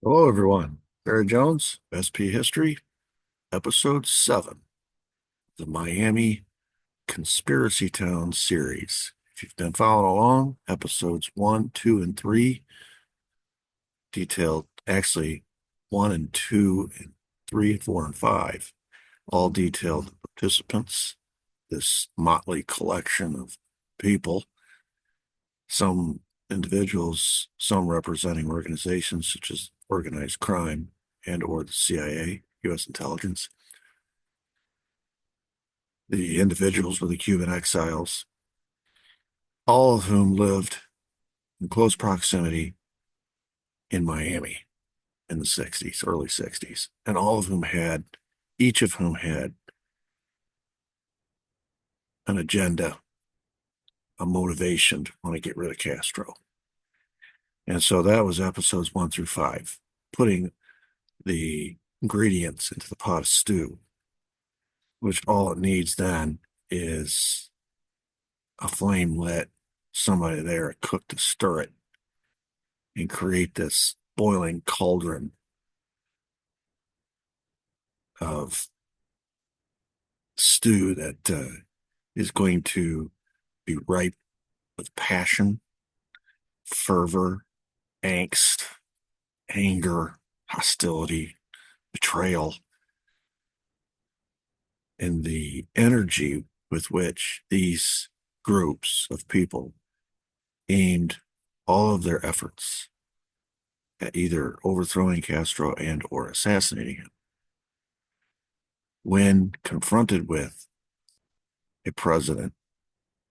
Hello, everyone. Barry Jones, SP History, Episode 7, the Miami Conspiracy Town series. If you've been following along, episodes 1, 2, and 3 detailed, actually, 1 and 2, and 3, and 4, and 5 all detailed the participants, this motley collection of people, some individuals, some representing organizations such as organized crime and or the CIA, U.S. intelligence. The individuals were the Cuban exiles, all of whom lived in close proximity in Miami in the 60s, early 60s, and each of whom had an agenda, a motivation to want to get rid of Castro. And so that was episodes 1 through 5, putting the ingredients into the pot of stew, which all it needs then is a flame lit, somebody there, a cook to stir it and create this boiling cauldron of stew that is going to be ripe with passion, fervor, angst, anger, hostility, betrayal, and the energy with which these groups of people aimed all of their efforts at either overthrowing Castro and or assassinating him. When confronted with a president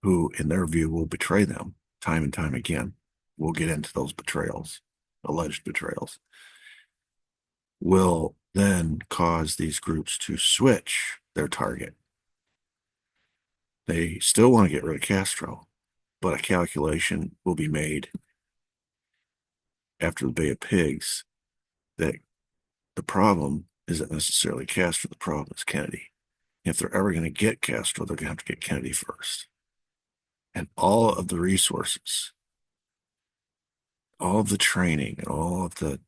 who, in their view, will betray them time and time again, we'll get into those betrayals, alleged betrayals, will then cause these groups to switch their target. They still want to get rid of Castro, but a calculation will be made after the Bay of Pigs that the problem isn't necessarily Castro, the problem is Kennedy. If they're ever going to get Castro, they're going to have to get Kennedy first. And all of the resources, all of the training, and all of the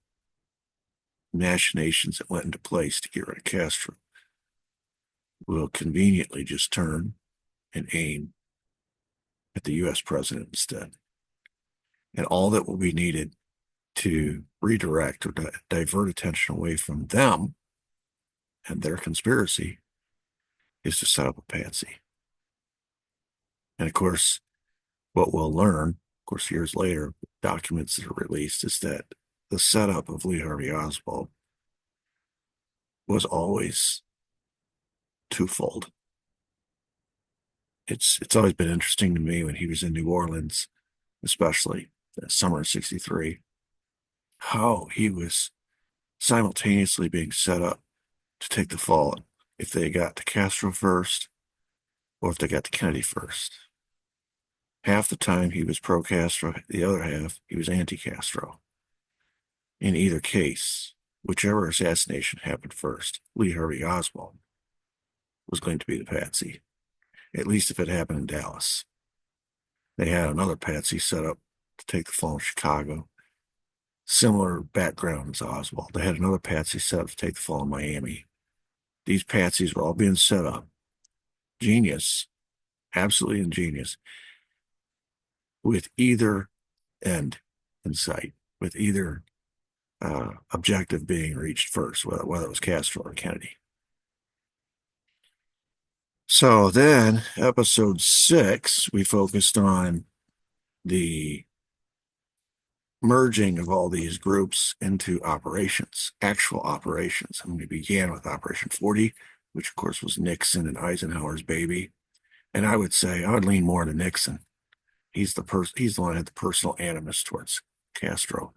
machinations that went into place to get rid of Castro will conveniently just turn and aim at the U.S. president instead. And all that will be needed to redirect or divert attention away from them and their conspiracy is to set up a patsy. And of course, what we'll learn, of course, years later, documents that are released, is that the setup of Lee Harvey Oswald was always twofold. It's always been interesting to me when he was in New Orleans, especially the summer of '63, how he was simultaneously being set up to take the fall if they got to Castro first or if they got to Kennedy first. Half the time he was pro-Castro, the other half he was anti-Castro. In either case, whichever assassination happened first, Lee Harvey Oswald was going to be the patsy, at least if it happened in Dallas. They had another patsy set up to take the fall in Chicago. Similar background as Oswald. They had another patsy set up to take the fall in Miami. These patsies were all being set up. Genius, absolutely ingenious, with either end in sight, with either objective being reached first, whether it was Castro or Kennedy. So then, episode 6, we focused on the merging of all these groups into operations, actual operations. And we began with Operation 40, which of course was Nixon and Eisenhower's baby. And I would say I would lean more to Nixon. He's the one that had the personal animus towards Castro.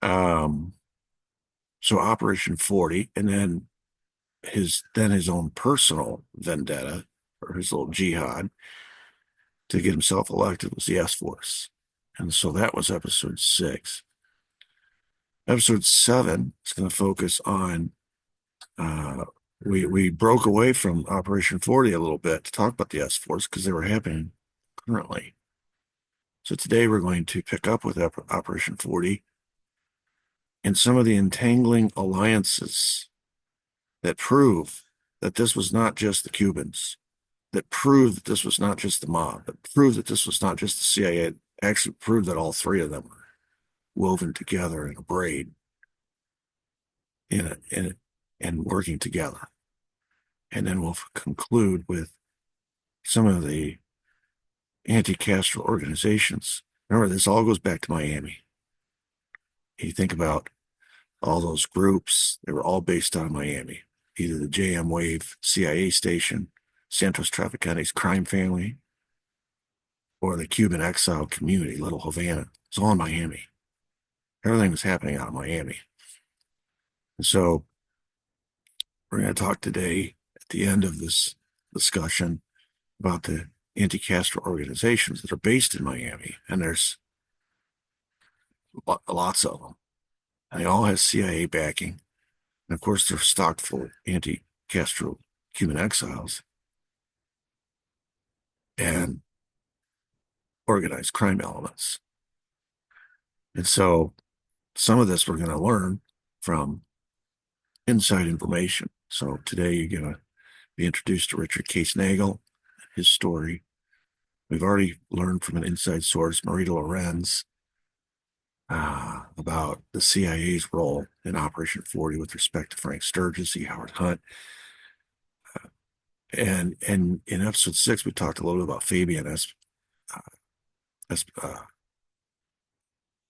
So Operation 40, and then his own personal vendetta or his little jihad to get himself elected was the S Force. And so that was episode 6. Episode 7 is going to focus on we broke away from Operation 40 a little bit to talk about the S Force because they were happening currently. So today we're going to pick up with Operation 40 and some of the entangling alliances that prove that this was not just the Cubans, that prove that this was not just the mob, that prove that this was not just the CIA, actually prove that all three of them were woven together in a braid and working together. And then we'll conclude with some of the anti-Castro organizations. Remember, this all goes back to Miami. You think about all those groups, they were all based out of Miami, either the JM Wave CIA station, Santos Traficante's crime family, or the Cuban exile community, Little Havana. It's all in Miami. Everything was happening out of Miami. And so we're going to talk today at the end of this discussion about the anti-Castro organizations that are based in Miami. And there's lots of them. And they all have CIA backing. And of course, they're stocked full of anti-Castro Cuban exiles and organized crime elements. And so some of this we're going to learn from inside information. So today you're going to be introduced to Richard Case Nagel, his story. We've already learned from an inside source, Marita Lorenz, about the CIA's role in Operation 40 with respect to Frank Sturgis, E. Howard Hunt. And in episode 6, we talked a little bit about Fabian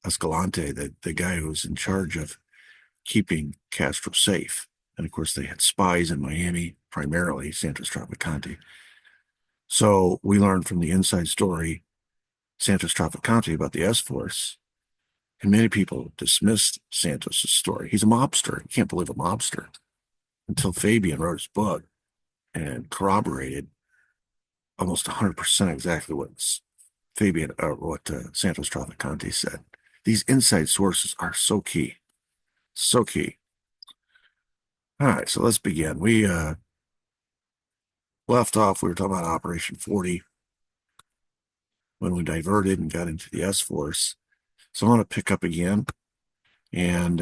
Escalante, the guy who was in charge of keeping Castro safe. And of course, they had spies in Miami, primarily Santos Traficante. So we learned from the inside story, Santos Traficante, about the S-Force. And many people dismissed Santos' story. He's a mobster. You can't believe a mobster. Until Fabian wrote his book and corroborated almost 100% exactly what Santos Traficante said. These inside sources are so key. So key. All right, so let's begin. We left off, we were talking about Operation 40 when we diverted and got into the S-Force. So I want to pick up again, and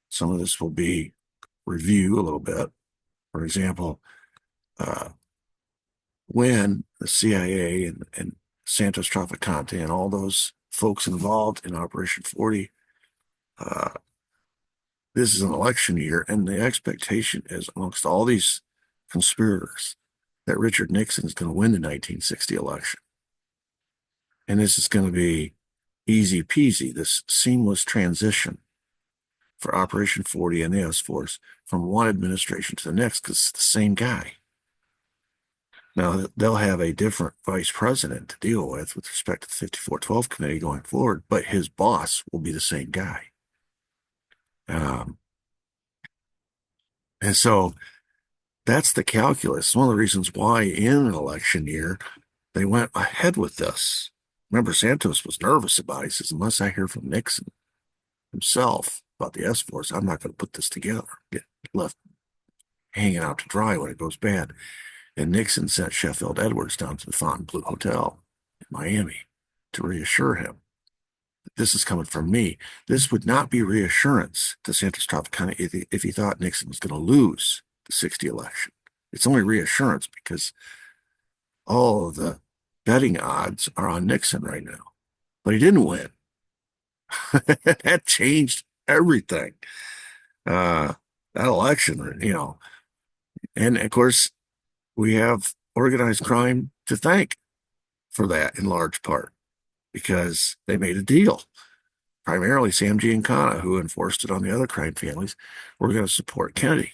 some of this will be review a little bit. For example, when the CIA and Santos Traficante and all those folks involved in Operation 40, this is an election year, and the expectation is amongst all these conspirators that Richard Nixon is going to win the 1960 election. And this is going to be easy peasy, this seamless transition for Operation 40 and the S-Force from one administration to the next, because it's the same guy. Now, they'll have a different vice president to deal with respect to the 5412 committee going forward, but his boss will be the same guy. And so that's the calculus. One of the reasons why in an election year, they went ahead with this. Remember, Santos was nervous about it. He says, unless I hear from Nixon himself about the S-Force, I'm not going to put this together. Get left hanging out to dry when it goes bad. And Nixon sent Sheffield Edwards down to the Fontainebleau Hotel in Miami to reassure him that this is coming from me. This would not be reassurance to Santos Traficante if he thought Nixon was going to lose the 60 election. It's only reassurance because all of the betting odds are on Nixon right now. But he didn't win. That changed everything. That election, and of course, we have organized crime to thank for that in large part because they made a deal. Primarily Sam Giancana, who enforced it on the other crime families. We're going to support Kennedy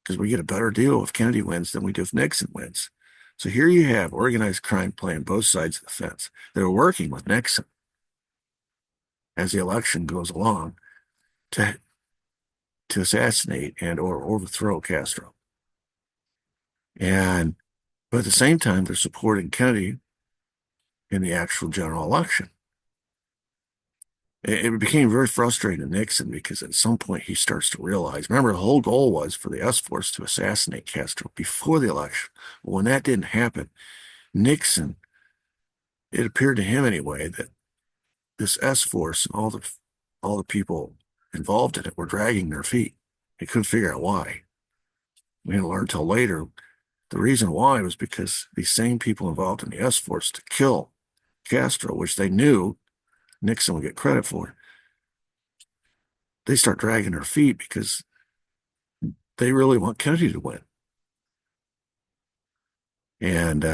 because we get a better deal if Kennedy wins than we do if Nixon wins. So here you have organized crime playing both sides of the fence. They're working with Nixon as the election goes along to assassinate and or overthrow Castro. But at the same time, they're supporting Kennedy in the actual general election. It became very frustrating to Nixon because at some point he starts to realize, remember, the whole goal was for the S-Force to assassinate Castro before the election. Well, when that didn't happen, Nixon, it appeared to him anyway, that this S-Force and all the people involved in it were dragging their feet. They couldn't figure out why. We didn't learn until later. The reason why was because these same people involved in the S force to kill Castro, which they knew Nixon would get credit for, they start dragging their feet because they really want Kennedy to win. And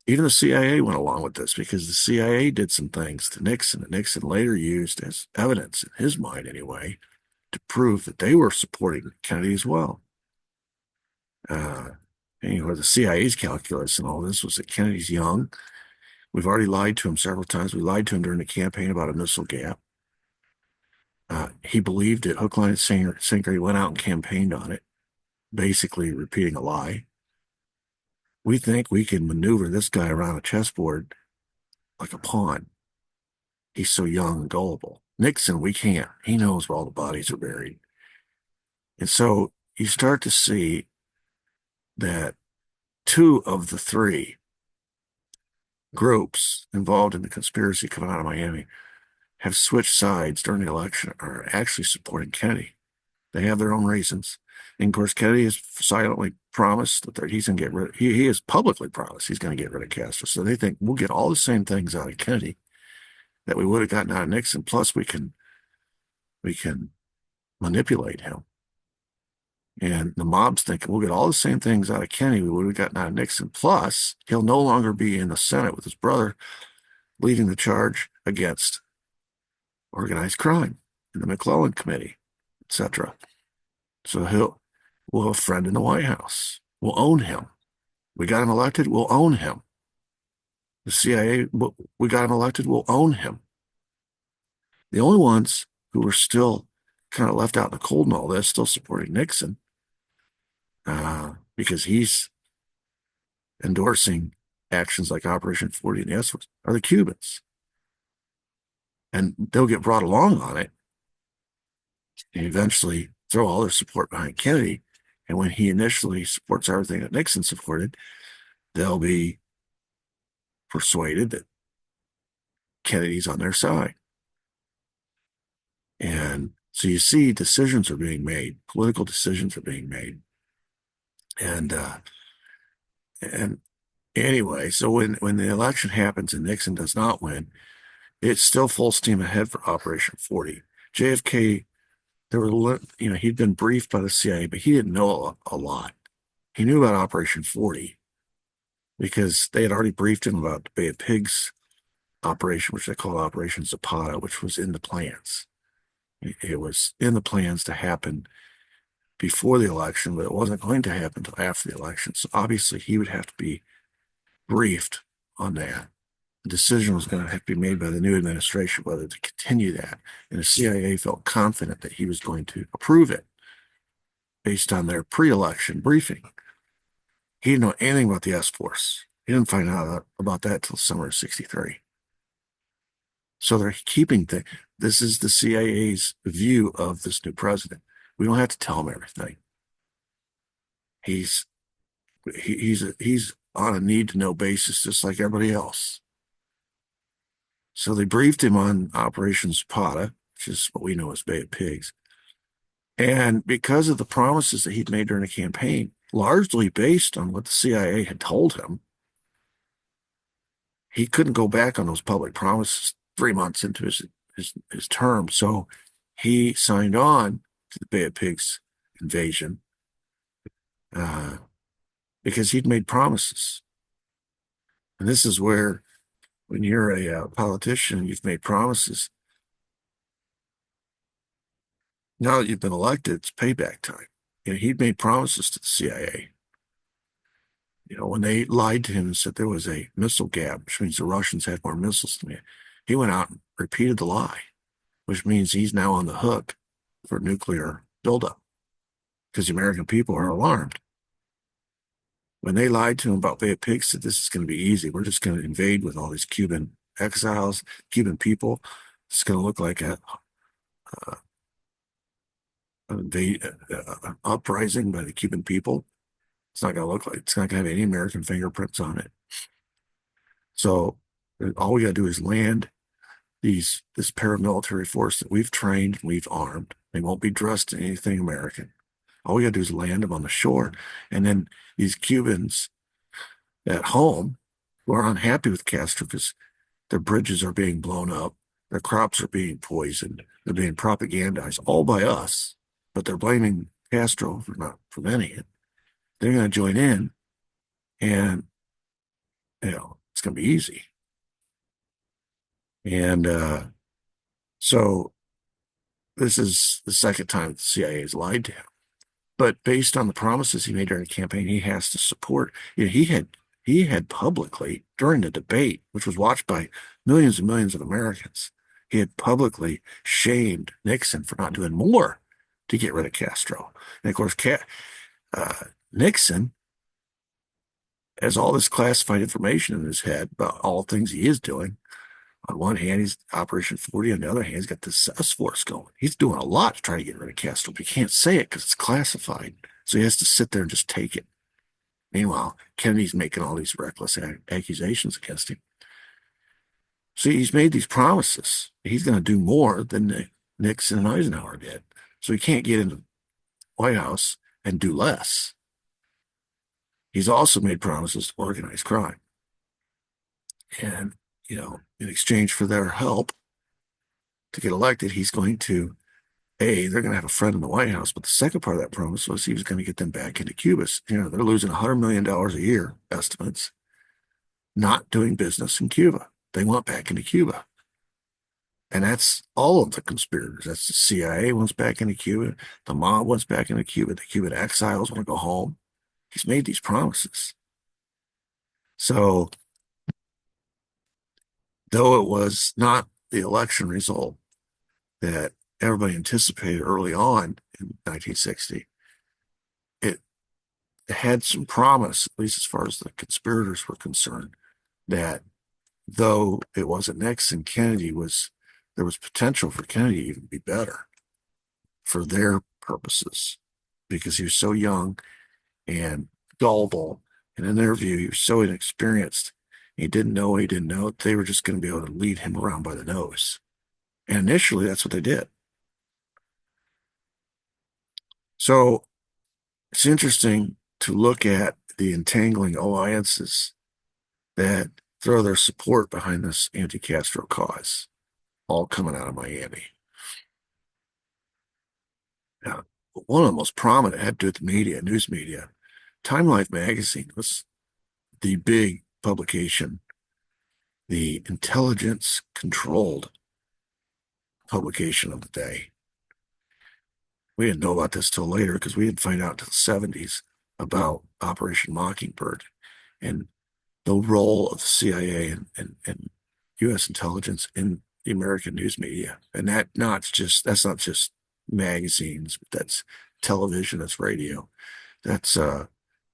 even the CIA went along with this because the CIA did some things to Nixon that Nixon later used as evidence, in his mind anyway, to prove that they were supporting Kennedy as well. Anyway, the CIA's calculus and all this was that Kennedy's young. We've already lied to him several times. We lied to him during the campaign about a missile gap. He believed it hook, line, and sinker. He went out and campaigned on it, basically repeating a lie. We think we can maneuver this guy around a chessboard like a pawn. He's so young and gullible. Nixon, we can't. He knows where all the bodies are buried. And so you start to see that two of the three groups involved in the conspiracy coming out of Miami have switched sides during the election, are actually supporting Kennedy. They have their own reasons. And of course, Kennedy has silently promised that he's going to get rid of, he has publicly promised he's going to get rid of Castro. So they think we'll get all the same things out of Kennedy that we would have gotten out of Nixon. Plus we can manipulate him. And the mob's thinking we'll get all the same things out of Kennedy we would have gotten out of Nixon. Plus, he'll no longer be in the Senate with his brother leading the charge against organized crime in the McClellan Committee, etc. So we'll have a friend in the White House. We'll own him. We got him elected, we'll own him. The CIA, we got him elected, we'll own him. The only ones who were still kind of left out in the cold in all this, still supporting Nixon, because he's endorsing actions like Operation 40 and the S are the Cubans. And they'll get brought along on it and eventually throw all their support behind Kennedy. And when he initially supports everything that Nixon supported, they'll be persuaded that Kennedy's on their side. And so you see decisions are being made, political decisions are being made. And anyway, so when the election happens and Nixon does not win, it's still full steam ahead for Operation 40. JFK, he'd been briefed by the CIA, but he didn't know a lot. He knew about Operation 40 because they had already briefed him about the Bay of Pigs operation, which they called Operation Zapata, which was in the plans. It was in the plans to happen before the election, but it wasn't going to happen until after the election. So obviously he would have to be briefed on that. The decision was going to have to be made by the new administration whether to continue that. And the CIA felt confident that he was going to approve it based on their pre-election briefing. He didn't know anything about the S force. He didn't find out about that till summer of '63. So they're keeping things. This is the CIA's view of this new president. We don't have to tell him everything. He's on a need-to-know basis, just like everybody else. So they briefed him on Operation Zapata, which is what we know as Bay of Pigs. And because of the promises that he'd made during the campaign, largely based on what the CIA had told him, he couldn't go back on those public promises 3 months into his term. So he signed on to the Bay of Pigs invasion because he'd made promises. And this is where, when you're a politician, you've made promises. Now that you've been elected, it's payback time. He'd made promises to the CIA. When they lied to him and said there was a missile gap, which means the Russians had more missiles than me, he went out and repeated the lie, which means he's now on the hook for nuclear buildup because the American people are alarmed. When they lied to him about Bay of Pigs, said this is going to be easy. We're just going to invade with all these Cuban exiles, Cuban people. It's going to look like an uprising by the Cuban people. It's not going to look like, it's not going to have any American fingerprints on it. So all we got to do is land this paramilitary force that we've trained and we've armed. They won't be dressed in anything American. All we got to do is land them on the shore. And then these Cubans at home who are unhappy with Castro because their bridges are being blown up, their crops are being poisoned, they're being propagandized, all by us. But they're blaming Castro for not preventing it. They're going to join in, and it's going to be easy. And so this is the second time the CIA has lied to him. But based on the promises he made during the campaign, he has to support. He had publicly during the debate, which was watched by millions and millions of Americans, he had publicly shamed Nixon for not doing more to get rid of Castro. And of course, Nixon has all this classified information in his head about all things he is doing. On one hand, he's Operation 40. On the other hand, he's got this S force going. He's doing a lot to try to get rid of Castro, but he can't say it because it's classified. So he has to sit there and just take it. Meanwhile, Kennedy's making all these reckless accusations against him. See, he's made these promises. He's going to do more than Nixon and Eisenhower did. So he can't get into the White House and do less. He's also made promises to organize crime. And, in exchange for their help to get elected, he's going to, they're going to have a friend in the White House. But the second part of that promise was he was going to get them back into Cuba. They're losing $100 million a year, estimates, not doing business in Cuba. They want back into Cuba. And that's all of the conspirators. That's the CIA wants back into Cuba. The mob wants back into Cuba. The Cuban exiles want to go home. He's made these promises. So, though it was not the election result that everybody anticipated early on in 1960, it had some promise, at least as far as the conspirators were concerned, that though it wasn't Nixon, there was potential for Kennedy to even be better for their purposes because he was so young and gullible. And in their view, he was so inexperienced. He didn't know he didn't know. They were just going to be able to lead him around by the nose. And initially, that's what they did. So it's interesting to look at the entangling alliances that throw their support behind this anti-Castro cause, all coming out of Miami. Now, one of the most prominent had to do with the media, news media. Time Life magazine was the big publication, the intelligence-controlled publication of the day. We didn't know about this till later because we didn't find out until the 70s about Operation Mockingbird and the role of the CIA and U.S. intelligence in the American news media. And that's not just magazines, but that's television, that's radio, that's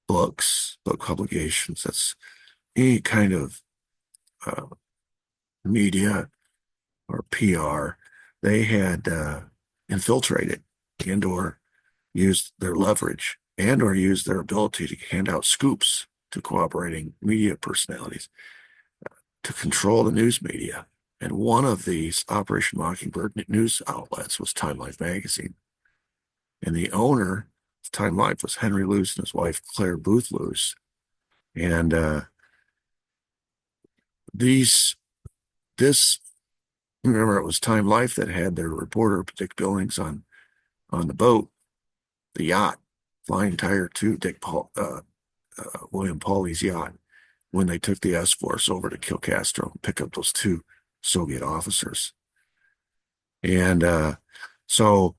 books, book publications, that's any kind of media or PR. They had infiltrated and or used their leverage and or used their ability to hand out scoops to cooperating media personalities to control the news media. And one of these Operation Mockingbird news outlets was Time Life magazine. And the owner of Time Life was Henry Luce and his wife, Claire Booth Luce. And remember, it was Time Life that had their reporter, Dick Billings, on the boat, the yacht, flying tire to William Pauly's yacht, when they took the S Force over to kill Castro and pick up those two Soviet officers. And so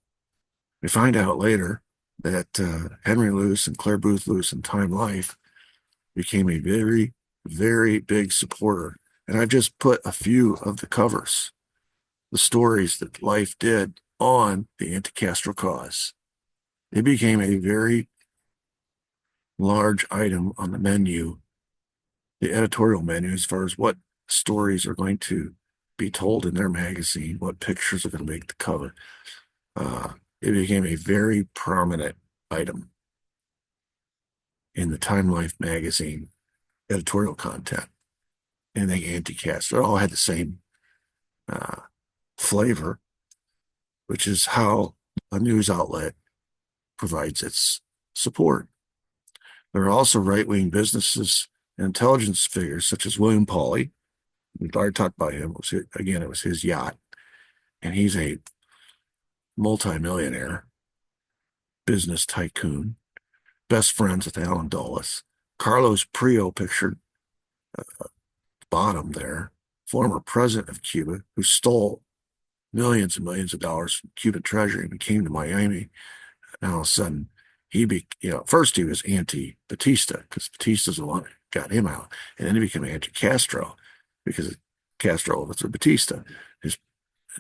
we find out later that Henry Luce and Claire Booth Luce and Time Life became a very, very big supporter. And I've just put a few of the covers, the stories that Life did on the anti-Castro cause. It became a very large item on the menu, the editorial menu, as far as what stories are going to be told in their magazine, what pictures are going to make the cover. It became a very prominent item in the Time Life magazine editorial content. And the anti-Castro all had the same uh, flavor, which is how a news outlet provides its support. There are also right-wing businesses and intelligence figures such as William Pauly. We already talked about him. It was his yacht, and he's a multimillionaire business tycoon, best friends with Alan Dulles. Carlos Prio, pictured bottom there, former president of Cuba, who stole millions and millions of dollars from Cuban treasury and came to Miami. And all of a sudden, first he was anti-Batista because Batista's the one who got him out. And then he became anti-Castro because Castro overthrew Batista. His,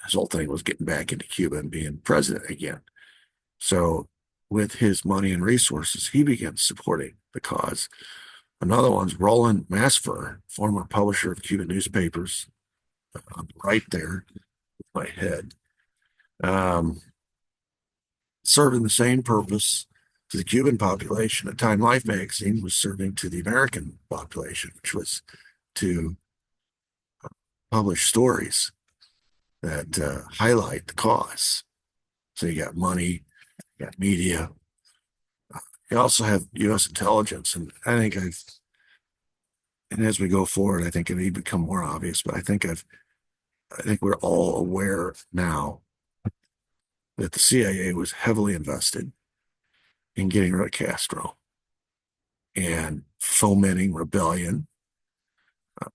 his whole thing was getting back into Cuba and being president again. So with his money and resources, he began supporting the cause. Another one's Roland Masfer, former publisher of Cuban newspapers, right there with my head, um, serving the same purpose to the Cuban population. At Time Life magazine was serving to the American population, which was to publish stories that highlight the cause. So you got money, you got media. You also have U.S. intelligence, and and as we go forward, I think it may become more obvious. But I think we're all aware now that the CIA was heavily invested in getting rid of Castro and fomenting rebellion,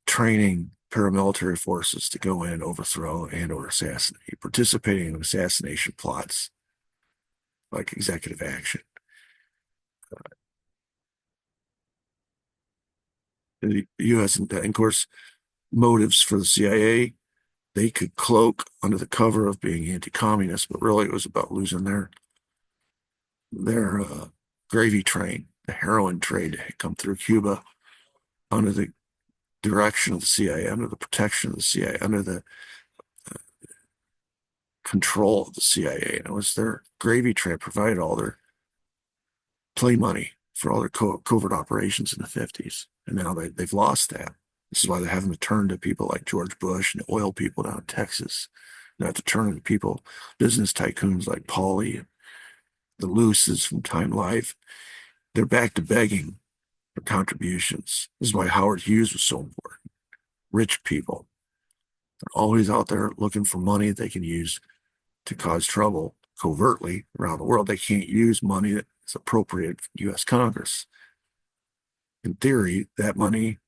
training paramilitary forces to go in and overthrow and or assassinate, participating in assassination plots like executive action. The U.S. and of course, motives for the CIA, they could cloak under the cover of being anti-communist, but really it was about losing their gravy train, the heroin trade that had come through Cuba under the direction of the CIA, under the protection of the CIA, under the control of the CIA. And it was their gravy train provided all their play money for all their covert operations in the 50s. And now they've lost that. This is why they're having to turn to people like George Bush and the oil people down in Texas. They have to turn to people, business tycoons like Pauly, the Luces from Time Life. They're back to begging for contributions. This is why Howard Hughes was so important. Rich people are always out there looking for money they can use to cause trouble covertly around the world. They can't use money that's appropriated from U.S. Congress. In theory, that money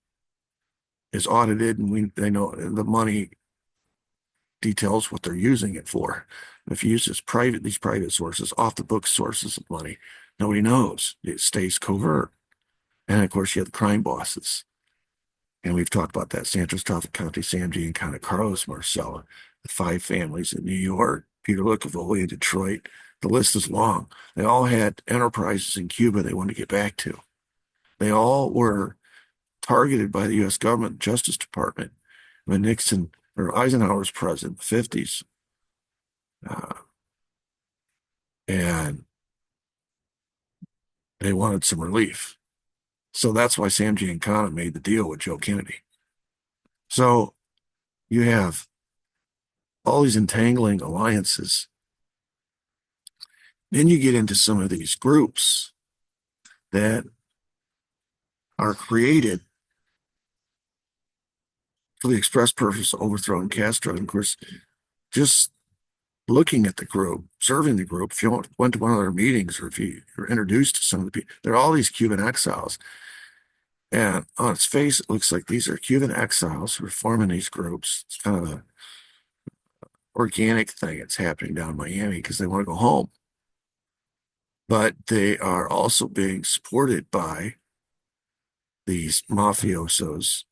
is audited, and they know the money details what they're using it for. If you use these private sources, off the book sources of money, nobody knows. It stays covert. And of course, you have the crime bosses. And we've talked about that: Santos Trafficante, Sam Giancana, Carlos Marcella, the five families in New York, Peter Lucavoli in Detroit. The list is long. They all had enterprises in Cuba they wanted to get back to. They all were targeted by the U.S. government, Justice Department, when Nixon or Eisenhower was president in the 50s. And they wanted some relief. So that's why Sam Giancana made the deal with Joe Kennedy. So you have all these entangling alliances. Then you get into some of these groups that are created for the express purpose of overthrowing Castro. And of course, just looking at the group, serving the group, if you went to one of their meetings or if you were introduced to some of the people, there are all these Cuban exiles. And on its face, it looks like these are Cuban exiles who are forming these groups. It's kind of an organic thing that's happening down in Miami because they want to go home. But they are also being supported by these mafiosos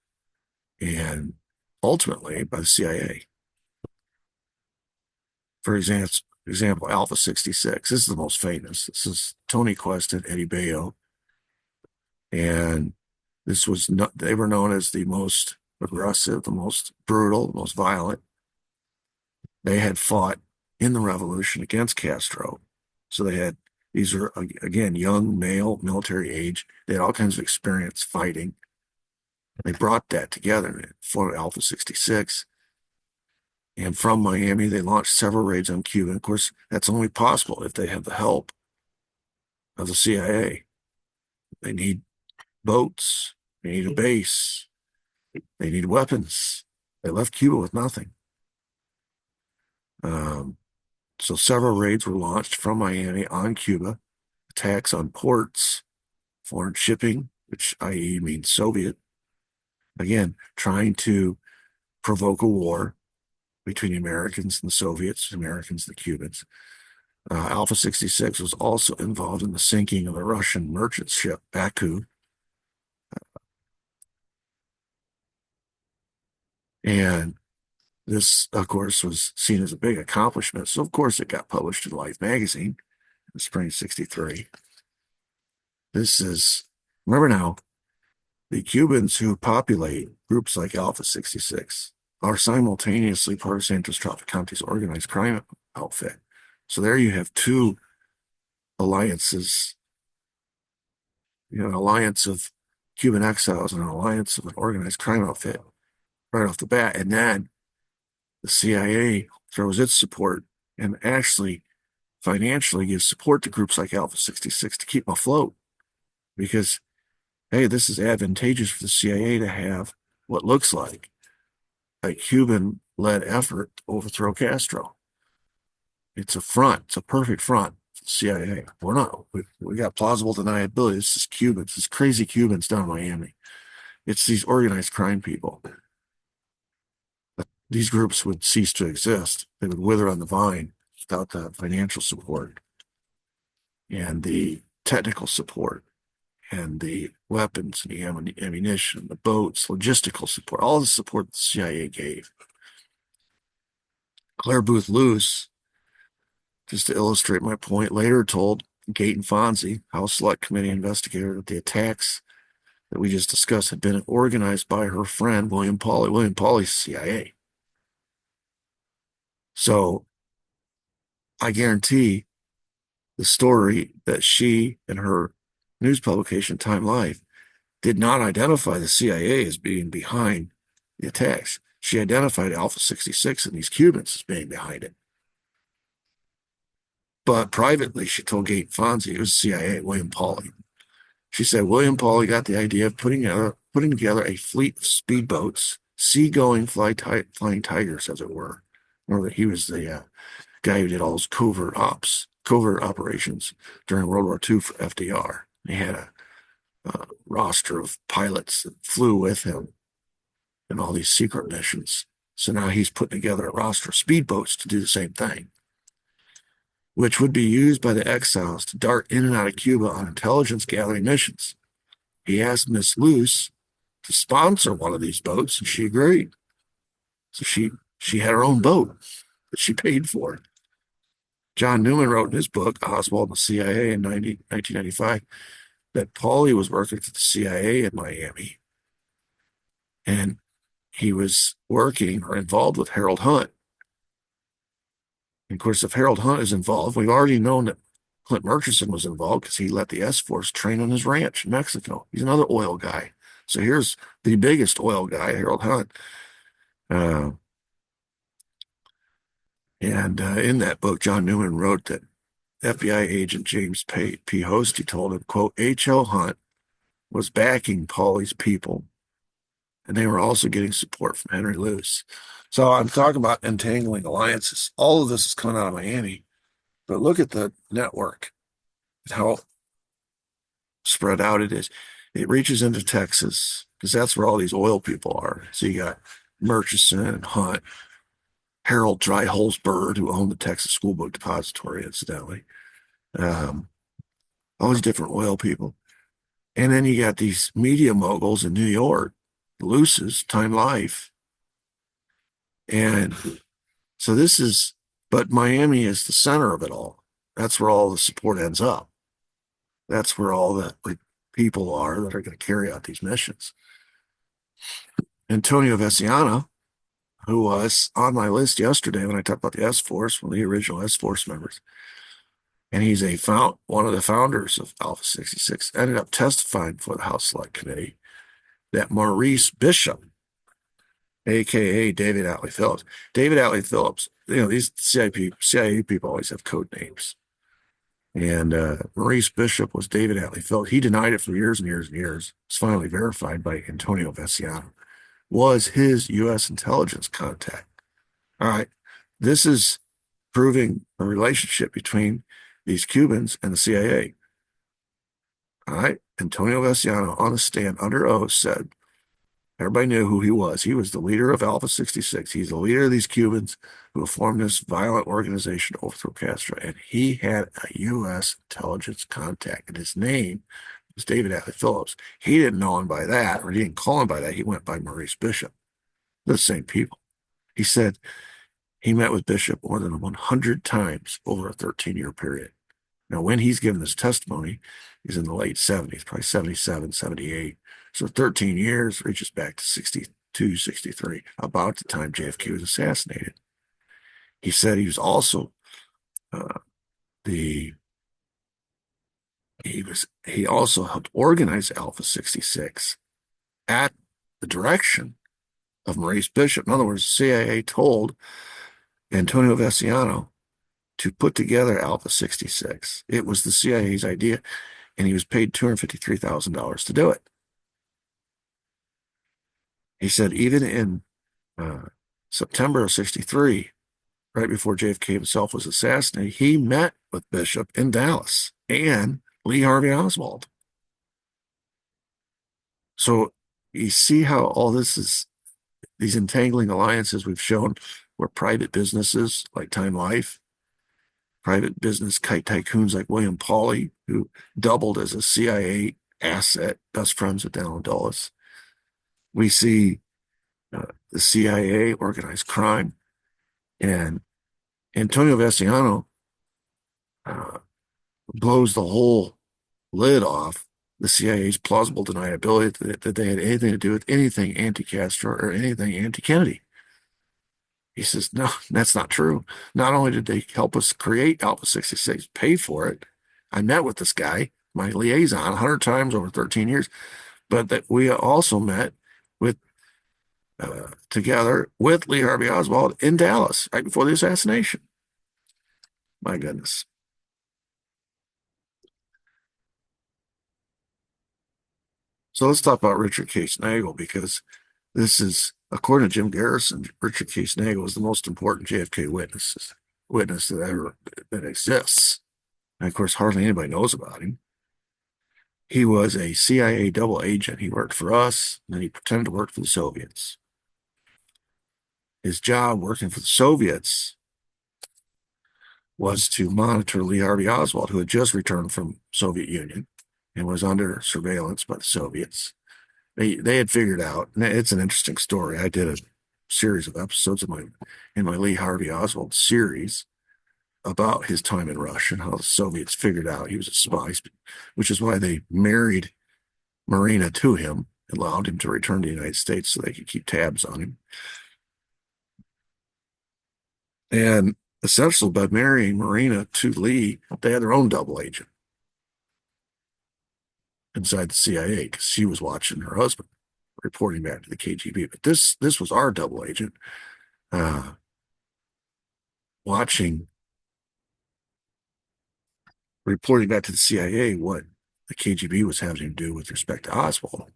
and ultimately by the CIA. For example, Alpha 66. This is the most famous. This is Tony Quest and Eddie Bayo. And they were known as the most aggressive, the most brutal, the most violent. They had fought in the revolution against Castro. So these are, again, young male, military age. They had all kinds of experience fighting. They brought that together and formed Alpha 66. And from Miami, they launched several raids on Cuba. Of course, that's only possible if they have the help of the CIA. They need boats, they need a base, they need weapons. They left Cuba with nothing. Um, so several raids were launched from Miami on Cuba, attacks on ports, foreign shipping, which i.e. means Soviet, again, trying to provoke a war between the Americans and the Soviets, the Americans and the Cubans. Alpha 66 was also involved in the sinking of the Russian merchant ship Baku. And this, of course, was seen as a big accomplishment. So, of course, it got published in Life magazine in the spring of 63. This is, remember now, the Cubans who populate groups like Alpha 66 are simultaneously part of Santos Traficante's organized crime outfit. So there you have two alliances, an alliance of Cuban exiles and an alliance of an organized crime outfit right off the bat. And then the CIA throws its support and actually financially gives support to groups like Alpha 66 to keep them afloat. Because, hey, this is advantageous for the CIA to have what looks like a Cuban-led effort to overthrow Castro. It's a front. It's a perfect front for the CIA. We're not. We got plausible deniability. This is Cubans. This crazy Cubans down in Miami. It's these organized crime people. But these groups would cease to exist. They would wither on the vine without the financial support and the technical support and the weapons and the ammunition, the boats, logistical support, all the support the CIA gave. Claire Booth Luce, just to illustrate my point, later told Gate and Fonzie, House Select Committee investigator, that the attacks that we just discussed had been organized by her friend, William Pauly. William Pauly's CIA. So I guarantee the story that she and her news publication, Time Life, did not identify the CIA as being behind the attacks. She identified Alpha 66 and these Cubans as being behind it. But privately, she told Gate Fonzie, it was CIA, William Pauly. She said William Pauly got the idea of putting together a fleet of speedboats, seagoing flying tigers, as it were. Remember that he was the guy who did all those covert operations during World War II for FDR. He had a roster of pilots that flew with him in all these secret missions. So now he's putting together a roster of speedboats to do the same thing, which would be used by the exiles to dart in and out of Cuba on intelligence gathering missions. He asked Miss Luce to sponsor one of these boats, and she agreed. So she had her own boat that she paid for. John Newman wrote in his book, Oswald and the CIA, in 1995, that Pauly was working for the CIA in Miami, and he was working or involved with Harold Hunt. And of course, if Harold Hunt is involved, we've already known that Clint Murchison was involved because he let the S-Force train on his ranch in Mexico. He's another oil guy. So here's the biggest oil guy, Harold Hunt. In that book, John Newman wrote that FBI agent James P. Hosty told him, quote, H.L. Hunt was backing Pauly's people, and they were also getting support from Henry Luce. So I'm talking about entangling alliances. All of this is coming out of Miami, but look at the network, how spread out it is. It reaches into Texas because that's where all these oil people are. So you got Murchison and Hunt, Harold Dryholz-Bird, who owned the Texas School Book Depository, incidentally. All these different oil people. And then you got these media moguls in New York, Luce's, Time Life. And so but Miami is the center of it all. That's where all the support ends up. That's where all the people are that are going to carry out these missions. Antonio Veciana, who was on my list yesterday when I talked about the S-Force, one of the original S-Force members, and he's one of the founders of Alpha 66, ended up testifying for the House Select Committee that Maurice Bishop aka David Atlee Phillips. David Atlee Phillips, these CIA people always have code names. And Maurice Bishop was David Atlee Phillips. He denied it for years and years and years. It's finally verified by Antonio Veciano. Was his U.S. intelligence contact. All right. This is proving a relationship between these Cubans and the CIA. All right. Antonio Veciano on the stand under oath said, everybody knew who he was. He was the leader of Alpha 66. He's the leader of these Cubans who formed this violent organization to overthrow Castro. And he had a U.S. intelligence contact, and his name was David Atlee Phillips. He didn't know him by that, or he didn't call him by that. He went by Maurice Bishop. They're the same people. He said he met with Bishop more than 100 times over a 13-year period. Now, when he's given this testimony, he's in the late 70s, probably 77, 78. So 13 years reaches back to 62, 63, about the time JFK was assassinated. He said he was also uh, the he also helped organize Alpha 66 at the direction of Maurice Bishop. In other words, the CIA told Antonio Veciano to put together Alpha 66. It was the CIA's idea, and he was paid $253,000 to do it. He said even in September of 63, right before JFK himself was assassinated, he met with Bishop in Dallas and Lee Harvey Oswald. So you see how all this is, these entangling alliances we've shown were private businesses like Time Life, private business tycoons like William Pauly, who doubled as a CIA asset, best friends with Allen Dulles. We see the CIA organized crime, and Antonio Veciano blows the whole lid off the CIA's plausible deniability that they had anything to do with anything anti-Castro or anything anti-Kennedy. He says, no, that's not true. Not only did they help us create Alpha 66, pay for it, I met with this guy, my liaison, 100 times over 13 years, but that we also met with together with Lee Harvey Oswald in Dallas right before the assassination. My goodness. So let's talk about Richard Case Nagel, because this is, according to Jim Garrison, Richard Case Nagel is the most important JFK witness that exists. And of course, hardly anybody knows about him. He was a CIA double agent. He worked for us, and then he pretended to work for the Soviets. His job working for the Soviets was to monitor Lee Harvey Oswald, who had just returned from Soviet Union and was under surveillance by the Soviets. They had figured out, and it's an interesting story. I did a series of episodes in my Lee Harvey Oswald series about his time in Russia and how the Soviets figured out he was a spy, which is why they married Marina to him, allowed him to return to the United States so they could keep tabs on him. And essentially, by marrying Marina to Lee, they had their own double agent inside the CIA because she was watching her husband, reporting back to the KGB. But this was our double agent watching, reporting back to the CIA what the KGB was having to do with respect to Oswald.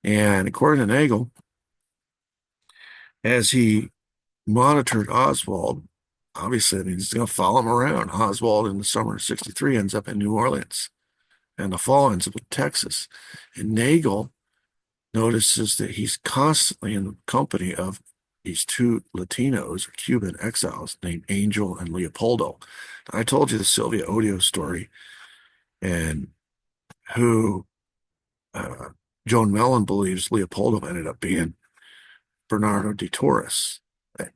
And according to Nagel, as he monitored Oswald, obviously, I mean, he's going to follow him around. Oswald in the summer of 63 ends up in New Orleans, and the fall ends up in Texas. And Nagel notices that he's constantly in the company of these two Latinos or Cuban exiles named Angel and Leopoldo. I told you the Sylvia Odio story, and who Joan Mellon believes Leopoldo ended up being Bernardo de Torres, a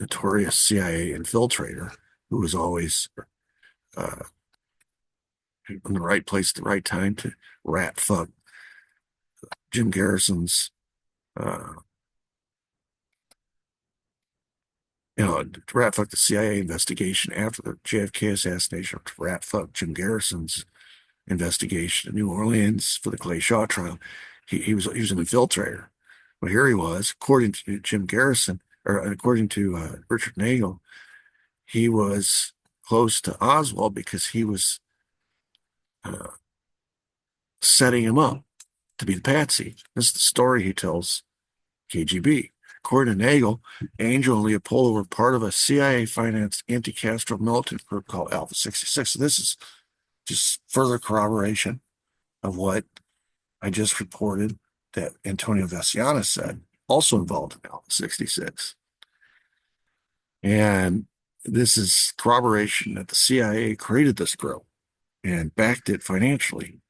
notorious CIA infiltrator who was always in the right place at the right time to rat fuck Jim Garrison's to rat fuck the CIA investigation after the JFK assassination, to rat fuck Jim Garrison's investigation in New Orleans for the Clay Shaw trial. He was an infiltrator. Well, here he was, according to Jim Garrison, or according to Richard Nagel, he was close to Oswald because he was uh, setting him up to be the patsy. This is the story he tells KGB. According to Nagel, Angel and Leopoldo were part of a CIA-financed anti-Castro militant group called Alpha 66. So this is just further corroboration of what I just reported that Antonio Veciana said, also involved in Alpha 66. And this is corroboration that the CIA created this group and backed it financially.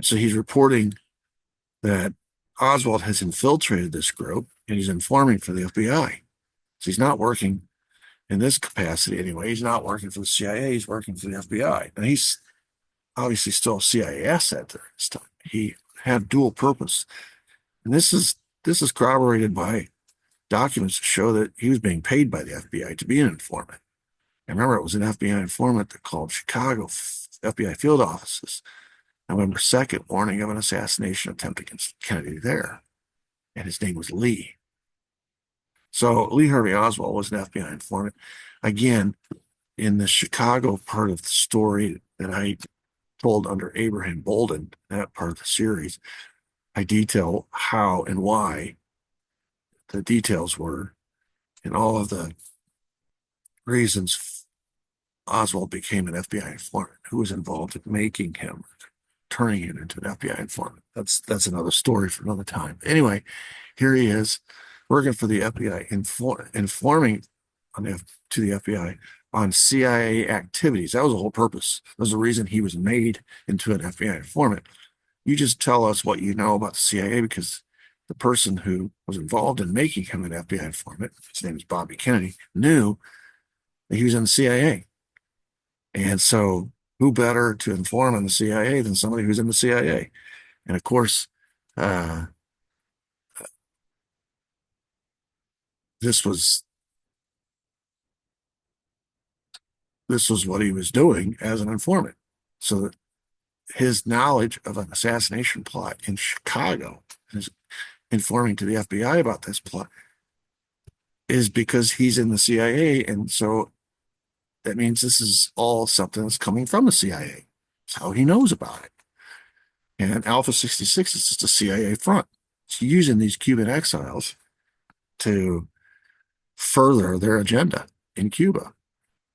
So he's reporting that Oswald has infiltrated this group and he's informing for the FBI. So he's not working in this capacity anyway. He's not working for the CIA. He's working for the FBI. And he's obviously still a CIA asset during this time. He had dual purpose. And this is corroborated by documents that show that he was being paid by the FBI to be an informant. And remember, it was an FBI informant that called Chicago FBI field offices November 2nd, warning of an assassination attempt against Kennedy there. And his name was Lee. So Lee Harvey Oswald was an FBI informant. Again, in the Chicago part of the story that I told under Abraham Bolden, that part of the series, I detail how and why the details were and all of the reasons Oswald became an FBI informant, who was involved in making him, turning him into an FBI informant. That's another story for another time. Anyway, here he is working for the FBI, informing to the FBI on CIA activities. That was the whole purpose. That was the reason he was made into an FBI informant. You just tell us what you know about the CIA because the person who was involved in making him an FBI informant, his name is Bobby Kennedy, knew that he was in the CIA. And so who better to inform on the CIA than somebody who's in the CIA? And of course, uh, this was what he was doing as an informant. So that his knowledge of an assassination plot in Chicago, his informing to the FBI about this plot, is because he's in the CIA. And so that means this is all something that's coming from the CIA. That's how he knows about it. And Alpha 66 is just a CIA front. It's using these Cuban exiles to further their agenda in Cuba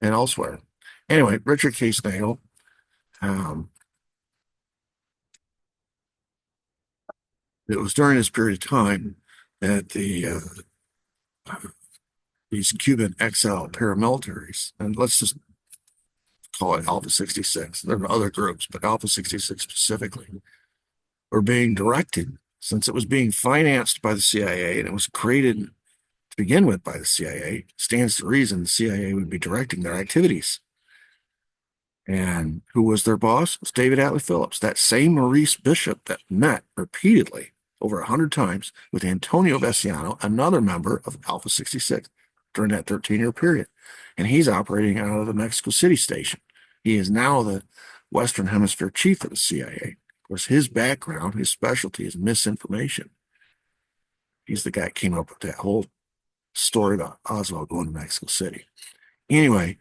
and elsewhere. Anyway, Richard Case Nagle, it was during this period of time that these Cuban exile paramilitaries, and let's just call it Alpha 66. There are other groups, but Alpha 66 specifically, were being directed since it was being financed by the CIA and it was created to begin with by the CIA. Stands to reason the CIA would be directing their activities. And who was their boss? It was David Atlee Phillips, that same Maurice Bishop that met repeatedly over 100 times with Antonio Veciano, another member of Alpha 66 during that 13-year period. And he's operating out of the Mexico City station. He is now the Western Hemisphere chief of the CIA. Of course, his background, his specialty is misinformation. He's the guy that came up with that whole story about Oswald going to Mexico City. Anyway,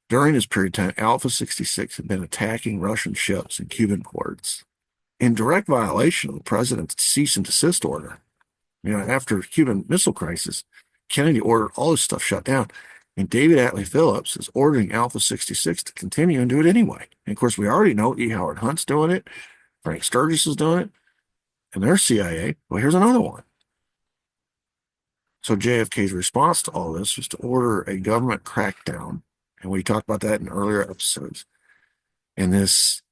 during this period of time, Alpha 66 had been attacking Russian ships in Cuban ports in direct violation of the president's cease and desist order. After the Cuban Missile Crisis, Kennedy ordered all this stuff shut down. And David Atlee Phillips is ordering Alpha 66 to continue and do it anyway. And of course, we already know E. Howard Hunt's doing it. Frank Sturgis is doing it. And they're CIA. Well, here's another one. So JFK's response to all this was to order a government crackdown. And we talked about that in earlier episodes. And this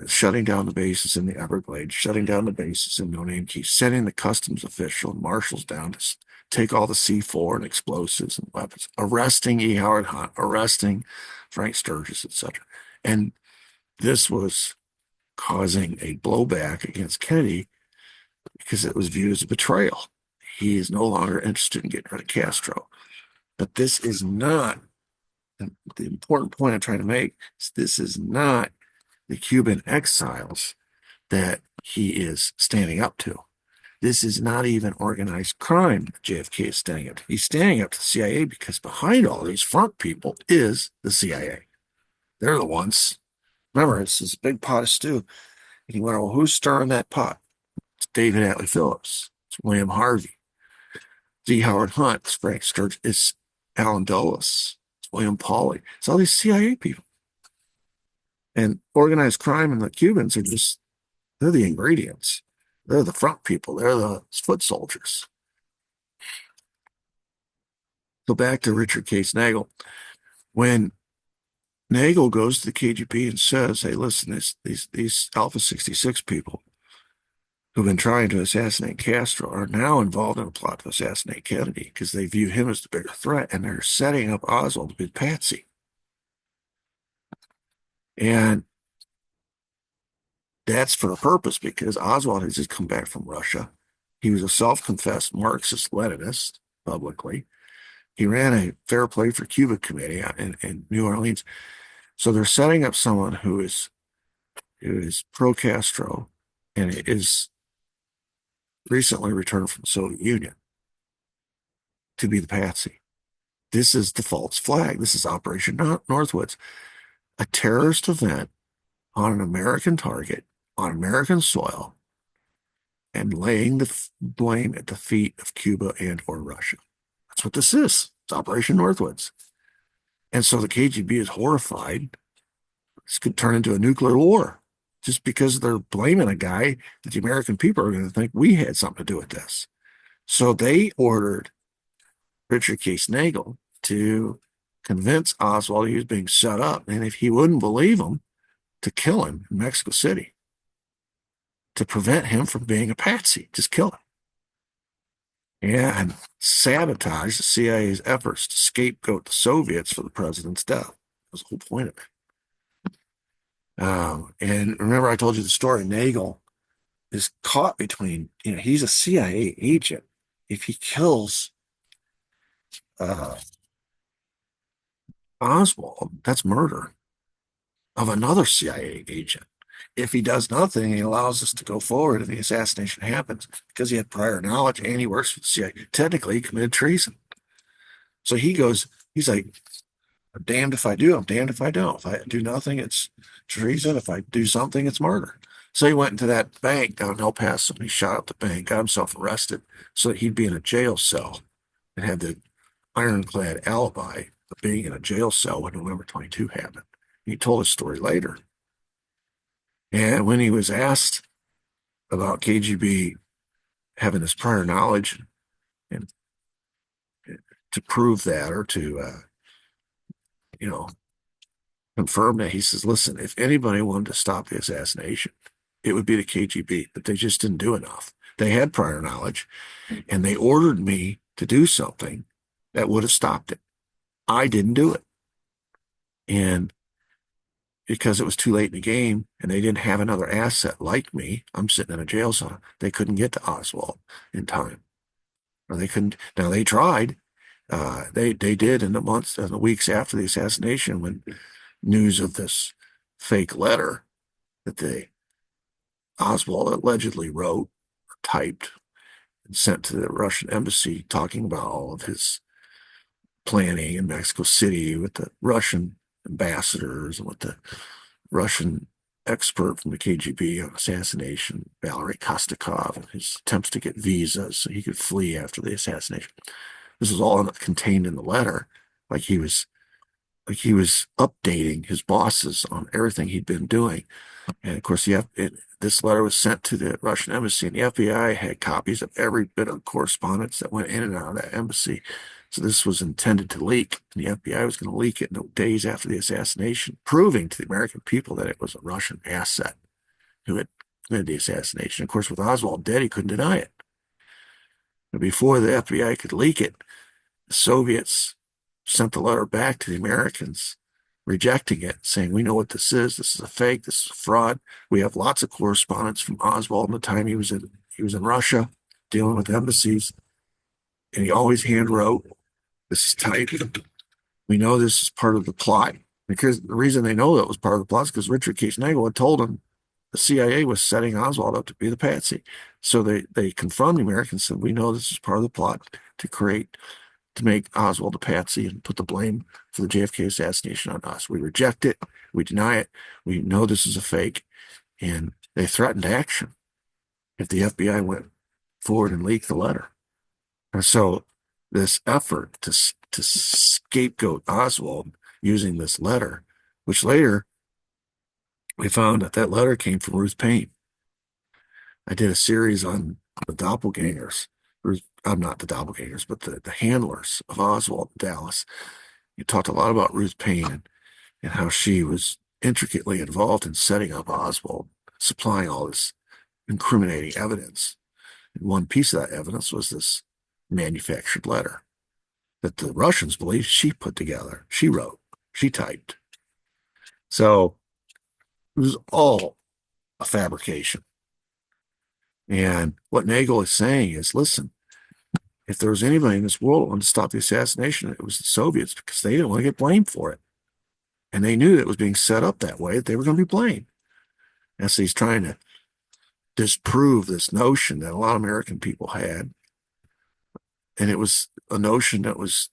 shutting down the bases in the Everglades, shutting down the bases in No Name Key, sending the customs official and marshals down to take all the C4 and explosives and weapons, arresting E. Howard Hunt, arresting Frank Sturgis, etc. And this was causing a blowback against Kennedy because it was viewed as a betrayal. He is no longer interested in getting rid of Castro. But this is not, the important point I'm trying to make is this is not the Cuban exiles that he is standing up to. This is not even organized crime that JFK is standing up to. He's standing up to the CIA because behind all these front people is the CIA. They're the ones. Remember, it's this big pot of stew. And you wonder, well, who's stirring that pot? It's David Atlee Phillips. It's William Harvey. D. Howard Hunt. It's Frank Sturgis. It's Alan Dulles. It's William Pauley. It's all these CIA people. And organized crime and the Cubans are just, they're the ingredients. They're the front people. They're the foot soldiers. Go back to Richard Case Nagel. When Nagel goes to the KGB and says, hey, listen, these Alpha 66 people who've been trying to assassinate Castro are now involved in a plot to assassinate Kennedy because they view him as the bigger threat, and they're setting up Oswald to be patsy. And that's for a purpose because Oswald has just come back from Russia. He was a self-confessed Marxist-Leninist publicly. He ran a Fair Play for Cuba committee in New Orleans. So they're setting up someone who is pro-Castro and is recently returned from the Soviet Union to be the patsy. This is the false flag. This is Operation Northwoods, a terrorist event on an American target, on American soil, and laying the blame at the feet of Cuba and or Russia. That's what this is. It's Operation Northwoods. And so the KGB is horrified. This could turn into a nuclear war just because they're blaming a guy that the American people are going to think we had something to do with this. So they ordered Richard Case Nagel to convince Oswald he was being set up, and if he wouldn't believe him, to kill him in Mexico City, to prevent him from being a patsy, just kill him. And sabotage the CIA's efforts to scapegoat the Soviets for the president's death. That was the whole point of it. And remember, I told you the story. Nagel is caught between, he's a CIA agent. If he kills Oswald, that's murder of another CIA agent. If he does nothing, he allows us to go forward and the assassination happens because he had prior knowledge and he works for the CIA. Technically, he committed treason. So he's like, I'm damned if I do, I'm damned if I don't. If I do nothing, it's treason. If I do something, it's murder. So he went into that bank down in El Paso and he shot up the bank, got himself arrested so that he'd be in a jail cell and had the ironclad alibi of being in a jail cell when November 22 happened. He told his story later. And when he was asked about KGB having this prior knowledge and to prove that or to, confirm that, he says, listen, if anybody wanted to stop the assassination, it would be the KGB, but they just didn't do enough. They had prior knowledge and they ordered me to do something that would have stopped it. I didn't do it. And because it was too late in the game and they didn't have another asset like me, I'm sitting in a jail cell. They couldn't get to Oswald in time. Or they couldn't. Now they tried. They did in the months and the weeks after the assassination when news of this fake letter that Oswald allegedly wrote or typed and sent to the Russian embassy talking about all of his planning in Mexico City with the Russian ambassadors and with the Russian expert from the KGB on assassination, Valery Kostakov, and his attempts to get visas so he could flee after the assassination. This was all contained in the letter, like he was updating his bosses on everything he'd been doing. And of course, this letter was sent to the Russian embassy, and the FBI had copies of every bit of correspondence that went in and out of that embassy. So this was intended to leak, and the FBI was going to leak it days after the assassination, proving to the American people that it was a Russian asset who had committed the assassination. Of course, with Oswald dead, he couldn't deny it. But before the FBI could leak it, the Soviets sent the letter back to the Americans, rejecting it, saying, we know what this is. This is a fake. This is a fraud. We have lots of correspondence from Oswald in the time he was in Russia, dealing with embassies, and he always hand wrote. This is typed. We know this is part of the plot. Because the reason they know that was part of the plot is because Richard Case Nagel had told him the CIA was setting Oswald up to be the patsy. So they confronted the Americans and said, we know this is part of the plot to make Oswald a patsy and put the blame for the JFK assassination on us. We reject it. We deny it. We know this is a fake. And they threatened action if the FBI went forward and leaked the letter. And so this effort to scapegoat Oswald using this letter, which later we found that letter came from Ruth Paine. I did a series on the doppelgangers. I'm not the doppelgangers, but the handlers of Oswald in Dallas. You talked a lot about Ruth Paine and how she was intricately involved in setting up Oswald, supplying all this incriminating evidence. And one piece of that evidence was this manufactured letter that the Russians believed she put together, she wrote, she typed. So it was all a fabrication. And what Nagel is saying is, listen, if there was anybody in this world that wanted to stop the assassination, it was the Soviets, because they didn't want to get blamed for it. And they knew that it was being set up that way, that they were going to be blamed. And so he's trying to disprove this notion that a lot of American people had. And it was a notion that was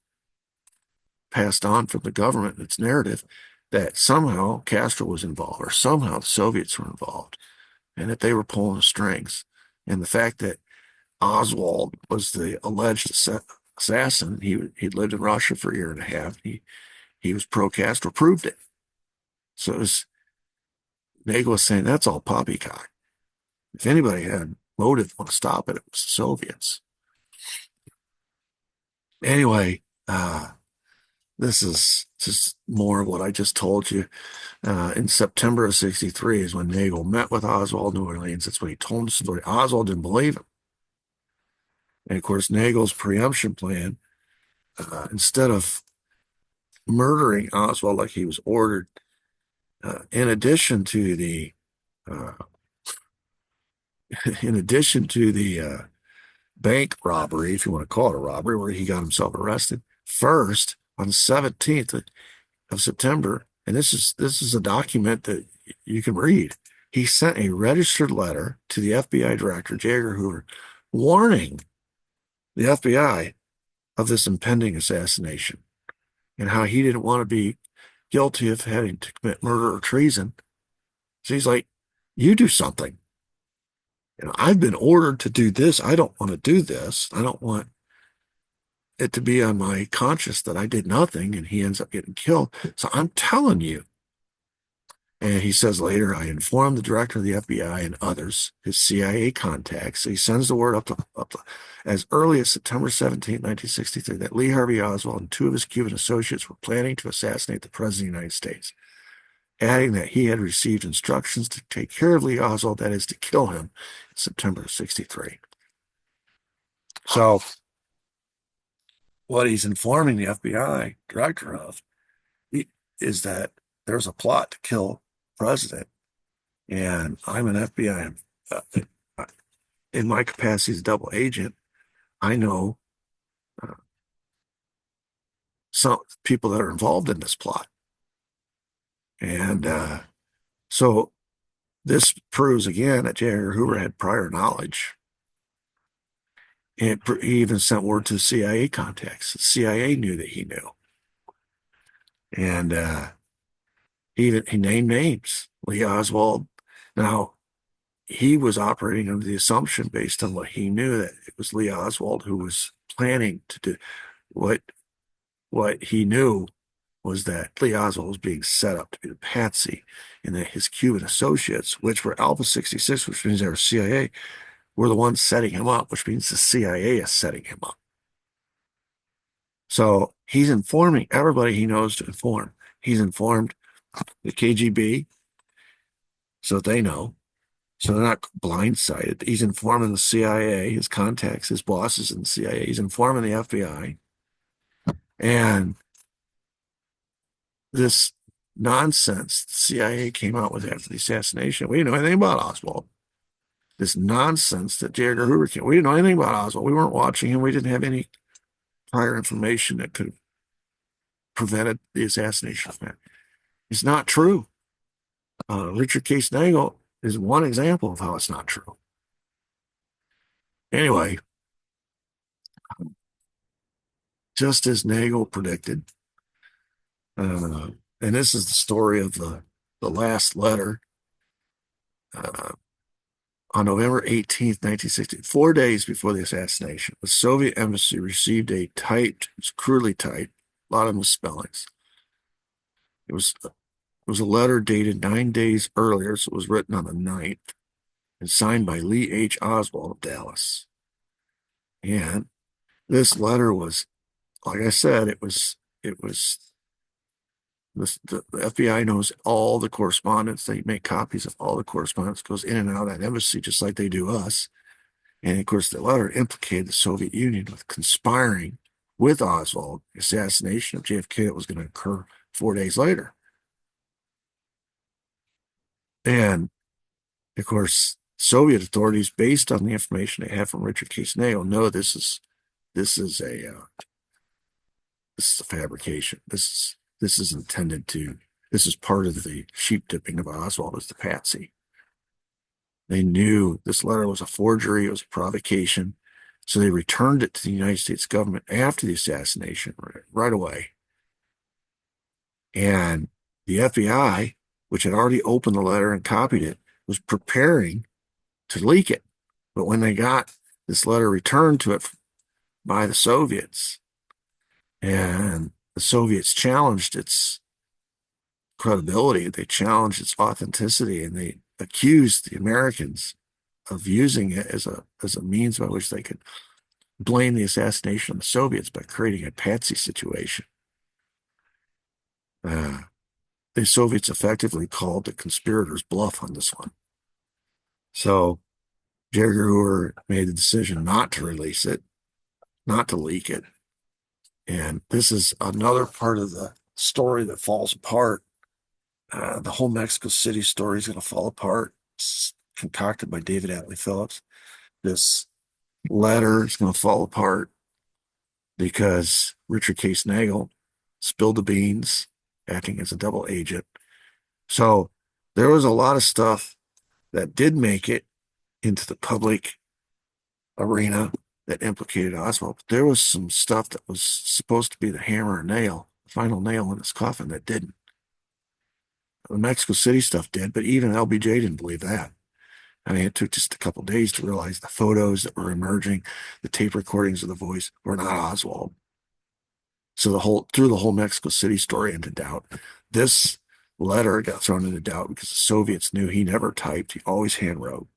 passed on from the government, its narrative, that somehow Castro was involved or somehow the Soviets were involved and that they were pulling the strings. And the fact that Oswald was the alleged assassin, he'd lived in Russia for a year and a half. He was pro-Castro, proved it. So it was, Nagel was saying that's all poppycock. If anybody had motive to want to stop it, it was the Soviets. Anyway, this is just more of what I just told you. In September of '63 is when Nagel met with Oswald in New Orleans. That's when he told him the story. Oswald didn't believe him. And of course, Nagel's preemption plan, instead of murdering Oswald like he was ordered, in addition to the bank robbery, if you want to call it a robbery, where he got himself arrested, first on the 17th of September, and this is a document that you can read. He sent a registered letter to the FBI director, J. Edgar Hoover, warning the FBI of this impending assassination and how he didn't want to be guilty of having to commit murder or treason. So he's like, you do something. I've been ordered to do this. I don't want to do this. I don't want it to be on my conscience that I did nothing and he ends up getting killed. So I'm telling you. And he says later, I informed the director of the FBI and others, his CIA contacts. So he sends the word up to as early as September 17, 1963, that Lee Harvey Oswald and two of his Cuban associates were planning to assassinate the President of the United States, adding that he had received instructions to take care of Lee Oswald, that is, to kill him in September of '63. So what he's informing the FBI director of is that there's a plot to kill the president, and I'm an FBI. In my capacity as a double agent, I know some people that are involved in this plot. And so this proves again that J. Edgar Hoover had prior knowledge. And he even sent word to CIA contacts. The CIA knew that he knew. And he named names. Lee Oswald. Now, he was operating under the assumption, based on what he knew, that it was Lee Oswald who was planning to do what he knew was that Lee Oswald was being set up to be the patsy, and that his Cuban associates, which were Alpha 66, which means they were CIA, were the ones setting him up, which means the CIA is setting him up. So he's informing everybody he knows to inform. He's informed the KGB so that they know, so they're not blindsided. He's informing the CIA, his contacts, his bosses in the CIA. He's informing the FBI. And this nonsense the CIA came out with after the assassination, we didn't know anything about Oswald. This nonsense that J. Edgar Hoover came, we didn't know anything about Oswald. We weren't watching him. We didn't have any prior information that could have prevented the assassination of him. It's not true. Richard Case Nagel is one example of how it's not true. Anyway, just as Nagel predicted, uh, and this is the story of the last letter. Uh, on November 18th, 1960, 4 days before the assassination, the Soviet embassy received a typed, it's crudely typed, a lot of misspellings. It was a letter dated 9 days earlier, so it was written on the 9th and signed by Lee H. Oswald of Dallas. And this letter was, like I said, it was the FBI knows all the correspondence. They make copies of all the correspondence, goes in and out of that embassy just like they do us. And of course, the letter implicated the Soviet Union with conspiring with Oswald, the assassination of JFK that was going to occur 4 days later. And of course, Soviet authorities, based on the information they had from Richard Case Nail, know this is a fabrication. This is intended to. This is part of the sheep dipping of Oswald as the patsy. They knew this letter was a forgery. It was a provocation. So they returned it to the United States government after the assassination right away. And the FBI, which had already opened the letter and copied it, was preparing to leak it. But when they got this letter returned to it by the Soviets, and the Soviets challenged its credibility, they challenged its authenticity, and they accused the Americans of using it as a means by which they could blame the assassination on the Soviets by creating a patsy situation. Uh, the Soviets effectively called the conspirators' bluff on this one. So J. Edgar Hoover made the decision not to release it, not to leak it. And this is another part of the story that falls apart. The whole Mexico City story is going to fall apart. It's concocted by David Atlee Phillips. This letter is going to fall apart because Richard Case Nagel spilled the beans, acting as a double agent. So there was a lot of stuff that did make it into the public arena that implicated Oswald. But there was some stuff that was supposed to be the hammer and nail, the final nail in his coffin, that didn't. The Mexico City stuff did, but even LBJ didn't believe that. I mean, it took just a couple of days to realize the photos that were emerging, the tape recordings of the voice were not Oswald. So threw the whole Mexico City story into doubt. This letter got thrown into doubt because the Soviets knew he never typed; he always handwrote.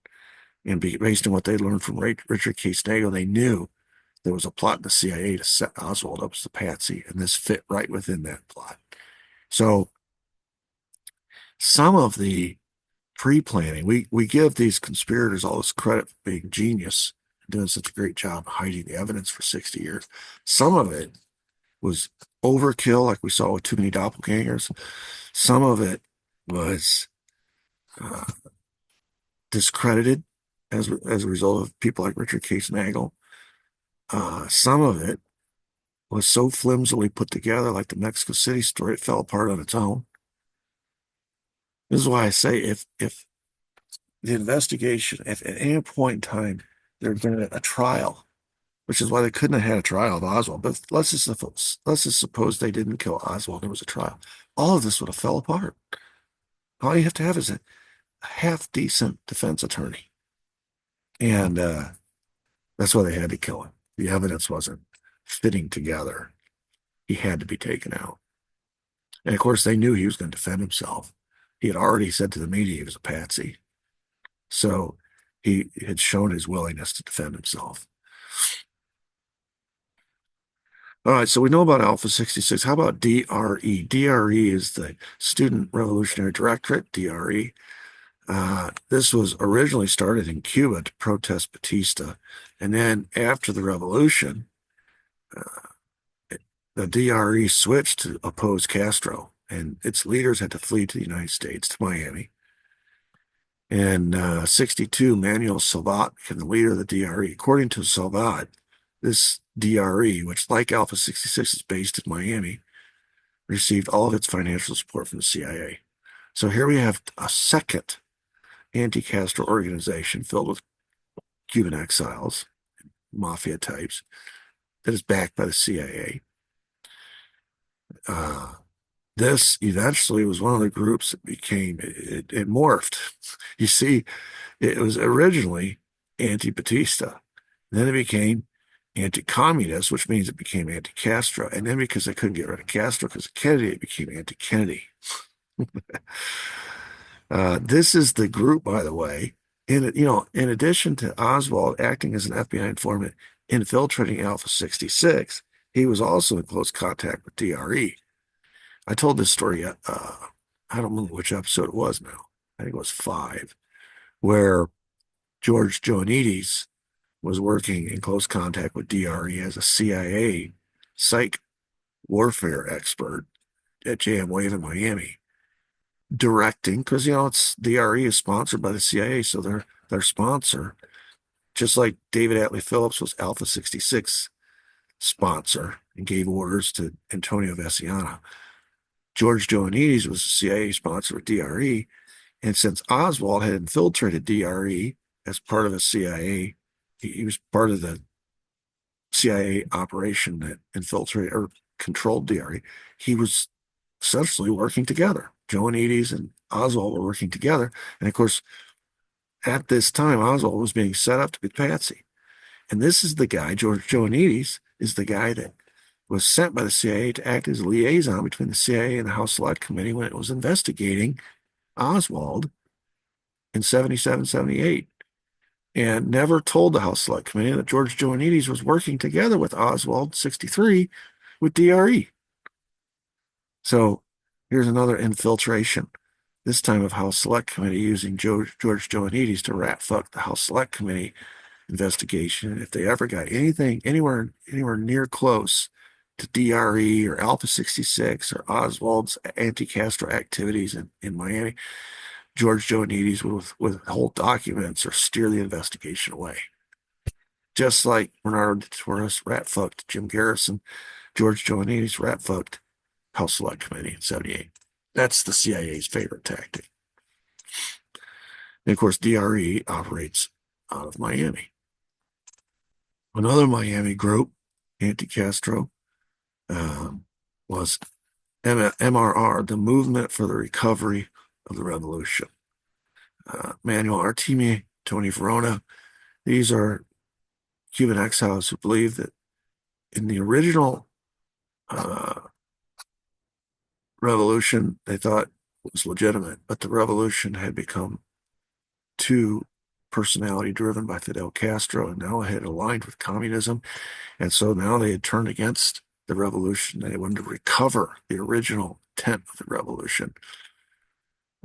And based on what they learned from Richard Case Nagel, they knew there was a plot in the CIA to set Oswald up as the patsy, and this fit right within that plot. So some of the pre-planning, we give these conspirators all this credit for being genius, doing such a great job hiding the evidence for 60 years. Some of it was overkill, like we saw with too many doppelgangers. Some of it was uh, discredited as a result of people like Richard Case Nagel. Some of it was so flimsily put together, like the Mexico City story, it fell apart on its own. This is why I say if the investigation, if at any point in time there had been a trial, which is why they couldn't have had a trial of Oswald, but let's just suppose they didn't kill Oswald, there was a trial. All of this would have fell apart. All you have to have is a half decent defense attorney. And that's why they had to kill him. The evidence wasn't fitting together. He had to be taken out. And of course, they knew he was going to defend himself. He had already said to the media he was a patsy. So he had shown his willingness to defend himself. All right, so we know about Alpha 66. How about DRE? DRE is the Student Revolutionary Directorate, DRE. This was originally started in Cuba to protest Batista. And then after the revolution, the DRE switched to oppose Castro, and its leaders had to flee to the United States, to Miami. In 62, Manuel Salvat became the leader of the DRE. According to Salvat, this DRE, which like Alpha 66 is based in Miami, received all of its financial support from the CIA. So here we have a second anti-Castro organization filled with Cuban exiles, mafia types, that is backed by the CIA. Uh, this eventually was one of the groups that it morphed. You see, it was originally anti-Batista. Then it became anti-communist, which means it became anti-Castro. And then because they couldn't get rid of Castro because of Kennedy, it became anti-Kennedy. This is the group, by the way. In addition to Oswald acting as an FBI informant infiltrating Alpha 66, he was also in close contact with DRE. I told this story, I don't remember which episode it was now. I think it was 5, where George Joanides was working in close contact with DRE as a CIA psych warfare expert at JM Wave in Miami, directing, because it's DRE is sponsored by the CIA, so their sponsor, just like David Atlee Phillips was Alpha 66 sponsor and gave orders to Antonio Veciana. George Joanides was the CIA sponsor of DRE, and since Oswald had infiltrated DRE as part of the CIA, he was part of the CIA operation that infiltrated or controlled DRE. He was essentially working together. Joanides and Oswald were working together. And of course, at this time, Oswald was being set up to be Patsy. And this is the guy, George Joanides, is the guy that was sent by the CIA to act as a liaison between the CIA and the House Select Committee when it was investigating Oswald in 77, 78, and never told the House Select Committee that George Joanides was working together with Oswald, 63, with DRE. So here's another infiltration, this time of House Select Committee using George Joanides to rat fuck the House Select Committee investigation. If they ever got anything anywhere near close to DRE or Alpha 66 or Oswald's anti-Castro activities in Miami, George Joanides would withhold documents or steer the investigation away. Just like Bernardo de Torres rat-fucked Jim Garrison, George Joanides rat-fucked House Select Committee in 78. That's the CIA's favorite tactic. And of course, DRE operates out of Miami. Another Miami group, anti-Castro, was MRR, the Movement for the Recovery of the Revolution. Manuel Artime, Tony Verona, these are Cuban exiles who believe that in the original revolution, they thought it was legitimate, but the revolution had become too personality driven by Fidel Castro, and now it had aligned with communism. And so now they had turned against the revolution. They wanted to recover the original intent of the revolution.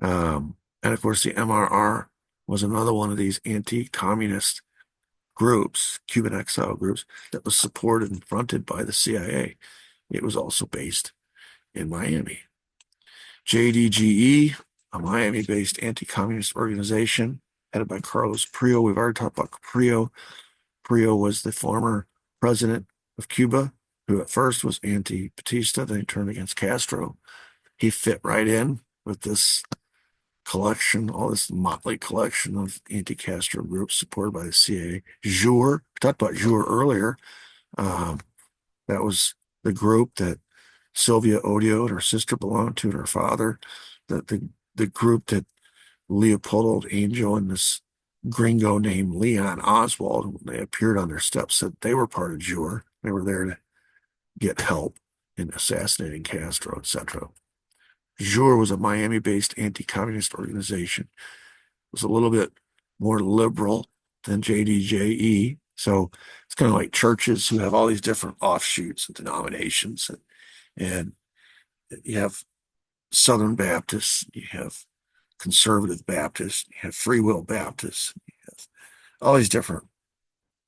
And of course, the MRR was another one of these anti-communist groups, Cuban exile groups, that was supported and fronted by the CIA. It was also based in Miami. JDGE, a Miami-based anti-communist organization headed by Carlos Prio. We've already talked about Prio. Prio was the former president of Cuba, who at first was anti-Batista, then he turned against Castro. He fit right in with this collection, all this motley collection of anti-Castro groups supported by the CIA. JUR, we talked about JUR earlier. That was the group that Sylvia Odio and her sister belonged to, and her father. The group that Leopoldo Angel and this gringo named Leon Oswald, when they appeared on their steps, said they were part of JUR. They were there to get help in assassinating Castro, etc. JUR was a Miami-based anti-communist organization. It was a little bit more liberal than JDJE. So it's kind of like churches who have all these different offshoots and denominations. And you have Southern Baptists, you have Conservative Baptists, you have Free Will Baptists, you have all these different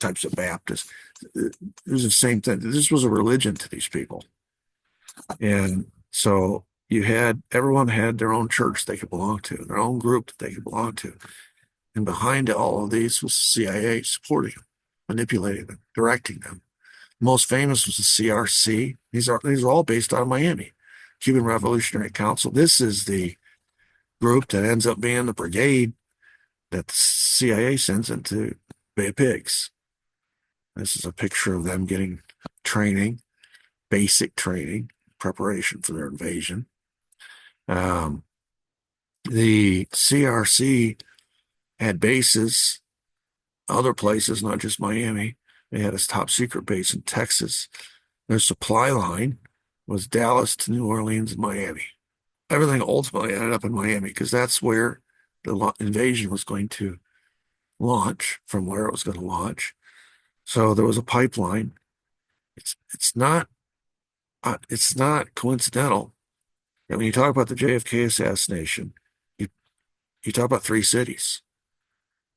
types of Baptists. It was the same thing. This was a religion to these people. And so everyone had their own church they could belong to, their own group that they could belong to. And behind all of these was the CIA supporting them, manipulating them, directing them. Most famous was the CRC. These are all based out of Miami. Cuban Revolutionary Council. This is the group that ends up being the brigade that the CIA sends into Bay of Pigs. This is a picture of them getting training, basic training, preparation for their invasion. Um, the CRC had bases other places, not just Miami. They had a top secret base in Texas. Their supply line was Dallas to New Orleans and Miami. Everything ultimately ended up in Miami because that's where the invasion was going to launch, from where it was going to launch. So there was a pipeline. It's not coincidental that when you talk about the JFK assassination, you you talk about three cities.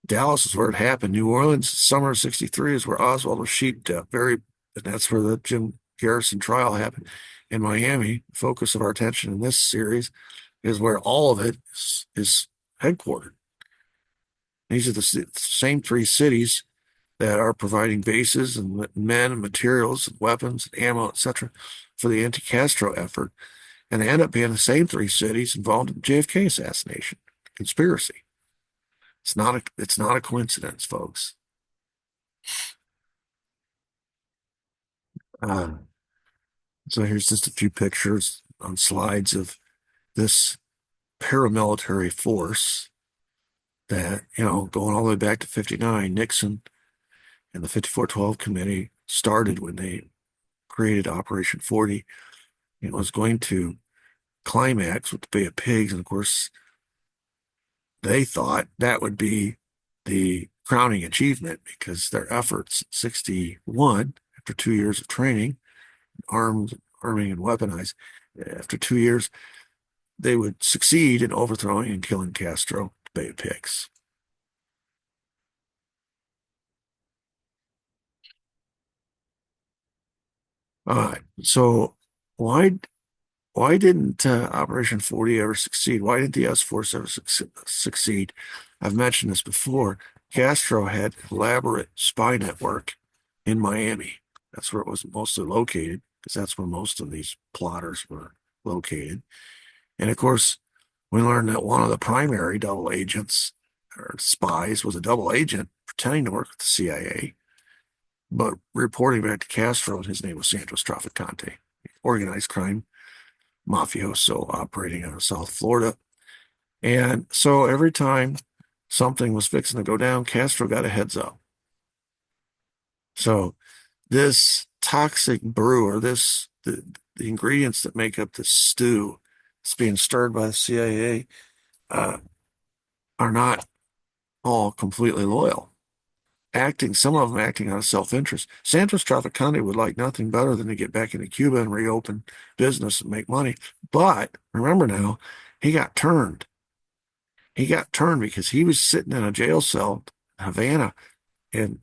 Dallas is where it happened. New Orleans, summer of '63 is where Oswald was sheeped up. And that's where the Jim Garrison trial happened. In Miami, the focus of our attention in this series is where all of it is headquartered. These are the same three cities that are providing bases and men and materials and weapons and ammo, etc., for the anti-Castro effort. And they end up being the same three cities involved in the JFK assassination conspiracy. It's not a coincidence, folks. Uh, so here's just a few pictures on slides of this paramilitary force that, going all the way back to 59, Nixon and the 5412 Committee started when they created Operation 40. It was going to climax with the Bay of Pigs. And of course, they thought that would be the crowning achievement because their efforts in 61, after 2 years of training, arming and weaponized, after 2 years, they would succeed in overthrowing and killing Castro, the Bay of Pigs. All right. So why why didn't Operation 40 ever succeed? Why didn't the S Force ever succeed? I've mentioned this before. Castro had elaborate spy network in Miami. That's where it was mostly located, because that's where most of these plotters were located. And of course, we learned that one of the primary double agents or spies was a double agent pretending to work with the CIA, but reporting back to Castro, and his name was Santos Trafficante, organized crime mafioso operating out of South Florida. And so every time something was fixing to go down, Castro got a heads up. So this toxic brew, or the ingredients that make up this stew that's being stirred by the CIA, uh, are not all completely loyal. Some of them acting out of self-interest. Santos Trafficante would like nothing better than to get back into Cuba and reopen business and make money. But remember now, he got turned. He got turned because he was sitting in a jail cell in Havana, and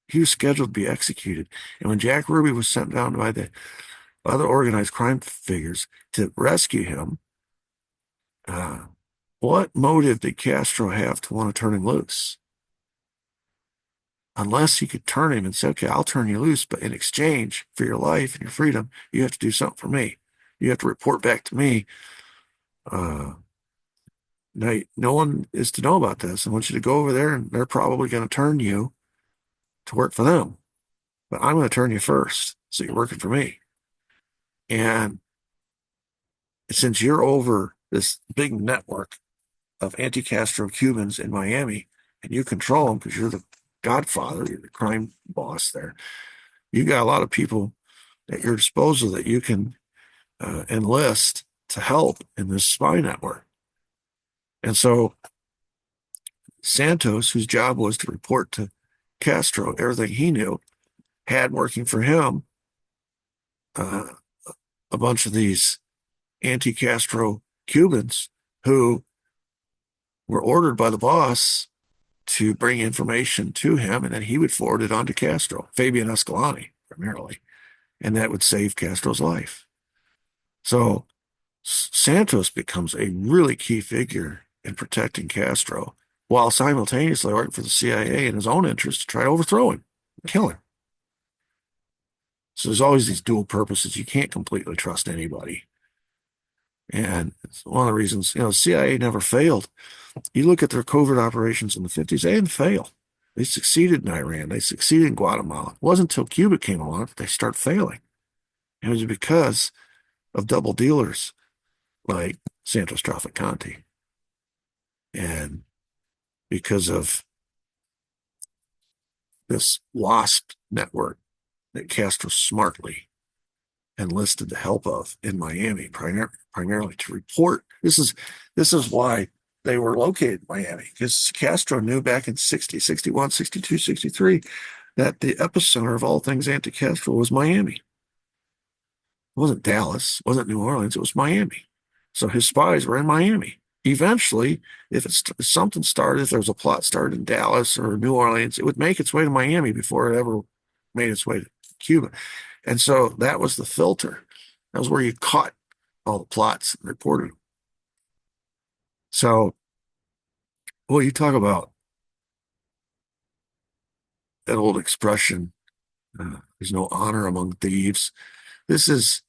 he was scheduled to be executed. And when Jack Ruby was sent down by the other organized crime figures to rescue him, uh, what motive did Castro have to want to turn him loose? Unless he could turn him and say, okay, I'll turn you loose, but in exchange for your life and your freedom, you have to do something for me. You have to report back to me. Uh, Now, no one is to know about this. I want you to go over there, and they're probably going to turn you to work for them. But I'm going to turn you first, so you're working for me. And since you're over this big network of anti-Castro Cubans in Miami, and you control them because you're the godfather, you're the crime boss there, you got a lot of people at your disposal that you can enlist to help in this spy network. And so Santos, whose job was to report to Castro everything he knew, had working for him uh, a bunch of these anti-Castro Cubans who were ordered by the boss to bring information to him, and then he would forward it on to Castro, Fabian Escalante primarily, and that would save Castro's life. So Santos becomes a really key figure in protecting Castro while simultaneously working for the CIA in his own interest to try to overthrow him, kill him. So there's always these dual purposes. You can't completely trust anybody. And it's one of the reasons, the CIA never failed You look at their covert operations in the 50s, they didn't fail. They succeeded in Iran. They succeeded in Guatemala. It wasn't until Cuba came along that they start failing. It was because of double dealers like Santos Trafficante and because of this WASP network that Castro smartly enlisted the help of in Miami, primarily to report. This is why they were located in Miami, because Castro knew back in 60, 61, 62, 63 that the epicenter of all things anti-Castro was Miami. It wasn't Dallas, it wasn't New Orleans, it was Miami. So his spies were in Miami. Eventually, if something started, if there was a plot started in Dallas or New Orleans, it would make its way to Miami before it ever made its way to Cuba. And so that was the filter. That was where you caught all the plots and reported them. So, well, you talk about that old expression, there's no honor among thieves. This is,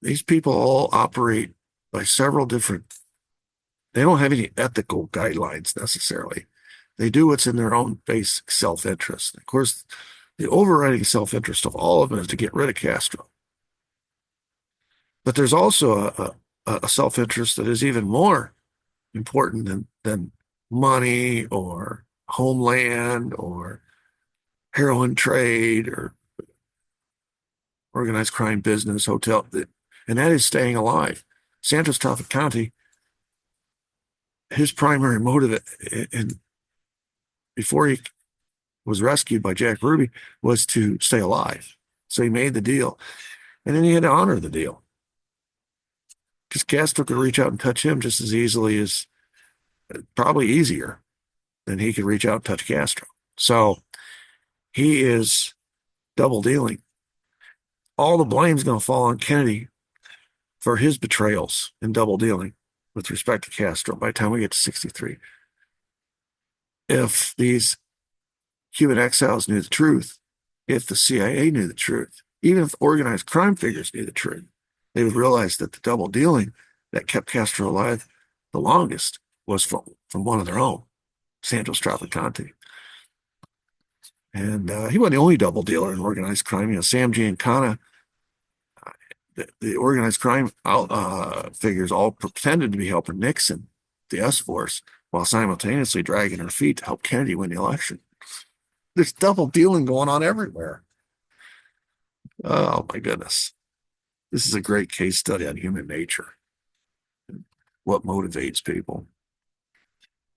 these people all operate by several different, they don't have any ethical guidelines necessarily. They do what's in their own basic self-interest. Of course, the overriding self-interest of all of them is to get rid of Castro. But there's also a self-interest that is even more important than money or homeland or heroin trade or organized crime business, hotel, and that is staying alive. Santos Trafficante, his primary motive before he was rescued by Jack Ruby was to stay alive. So he made the deal. And then he had to honor the deal. Because Castro could reach out and touch him just as easily as, probably easier than he could reach out and touch Castro. So he is double dealing. All the blame's going to fall on Kennedy for his betrayals and double dealing with respect to Castro by the time we get to 63. If these Cuban exiles knew the truth, if the CIA knew the truth, even if organized crime figures knew the truth, they would realize that the double dealing that kept Castro alive the longest was from one of their own, Santos Trafficante. And he wasn't the only double dealer in organized crime. You know, Sam Giancana, the organized crime figures all pretended to be helping Nixon, the S-Force, while simultaneously dragging her feet to help Kennedy win the election. There's double dealing going on everywhere. Oh, my goodness. This is a great case study on human nature, what motivates people.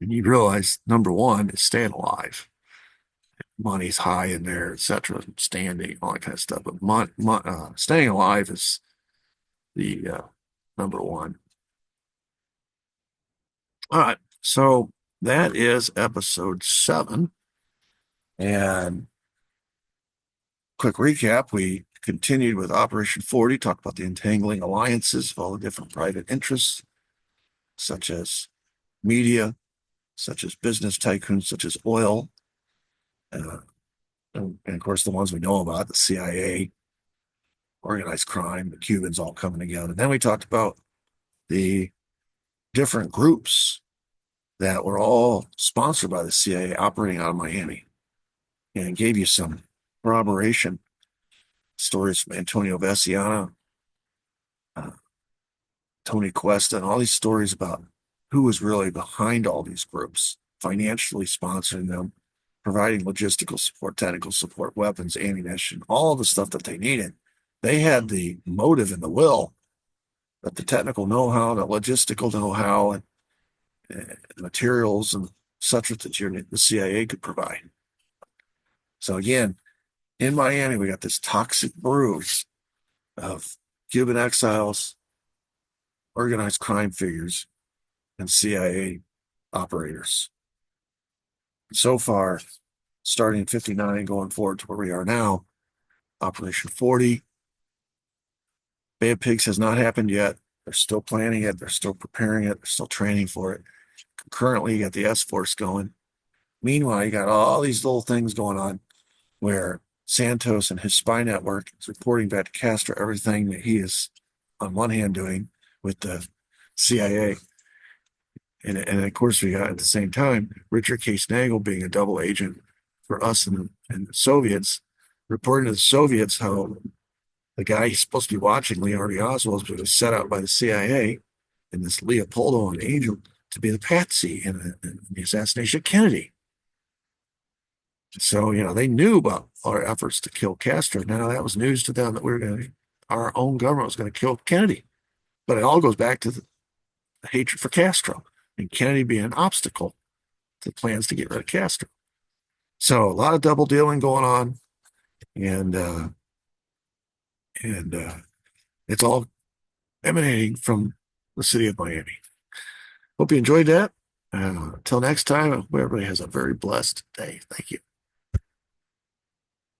And you realize, number one, is staying alive. Money's high in there, etc., standing, all that kind of stuff. But staying alive is the number one. All right, so that is episode 7. And quick recap, we continued with Operation 40, talked about the entangling alliances of all the different private interests, such as media, such as business tycoons, such as oil, and of course the ones we know about, the CIA, organized crime, the Cubans all coming together. And then we talked about the different groups that were all sponsored by the CIA operating out of Miami, and gave you some corroboration stories from Antonio Veciana, Tony Cuesta, and all these stories about who was really behind all these groups, financially sponsoring them, providing logistical support, technical support, weapons, ammunition, all the stuff that they needed. They had the motive and the will, but the technical know-how, the logistical know-how, and materials and such that the CIA could provide. So again, in Miami, we got this toxic brew of Cuban exiles, organized crime figures, and CIA operators. So far, starting in 59, going forward to where we are now, Operation 40. Bay of Pigs has not happened yet. They're still planning it. They're still preparing it. They're still training for it. Currently, you got the S-Force going. Meanwhile, you got all these little things going on where Santos and his spy network is reporting back to Castro everything that he is, on one hand, doing with the CIA. And of course, we got at the same time Richard Case Nagel being a double agent for us and the Soviets, reporting to the Soviets how the guy he's supposed to be watching, Lee Harvey Oswald, was set out by the CIA and this Leopoldo and Angel to be the patsy in the assassination of Kennedy. So, they knew about our efforts to kill Castro. Now that was news to them that our own government was going to kill Kennedy. But it all goes back to the hatred for Castro and Kennedy being an obstacle to the plans to get rid of Castro. So a lot of double dealing going on, and it's all emanating from the city of Miami. Hope you enjoyed that. Until next time, I hope everybody has a very blessed day. Thank you.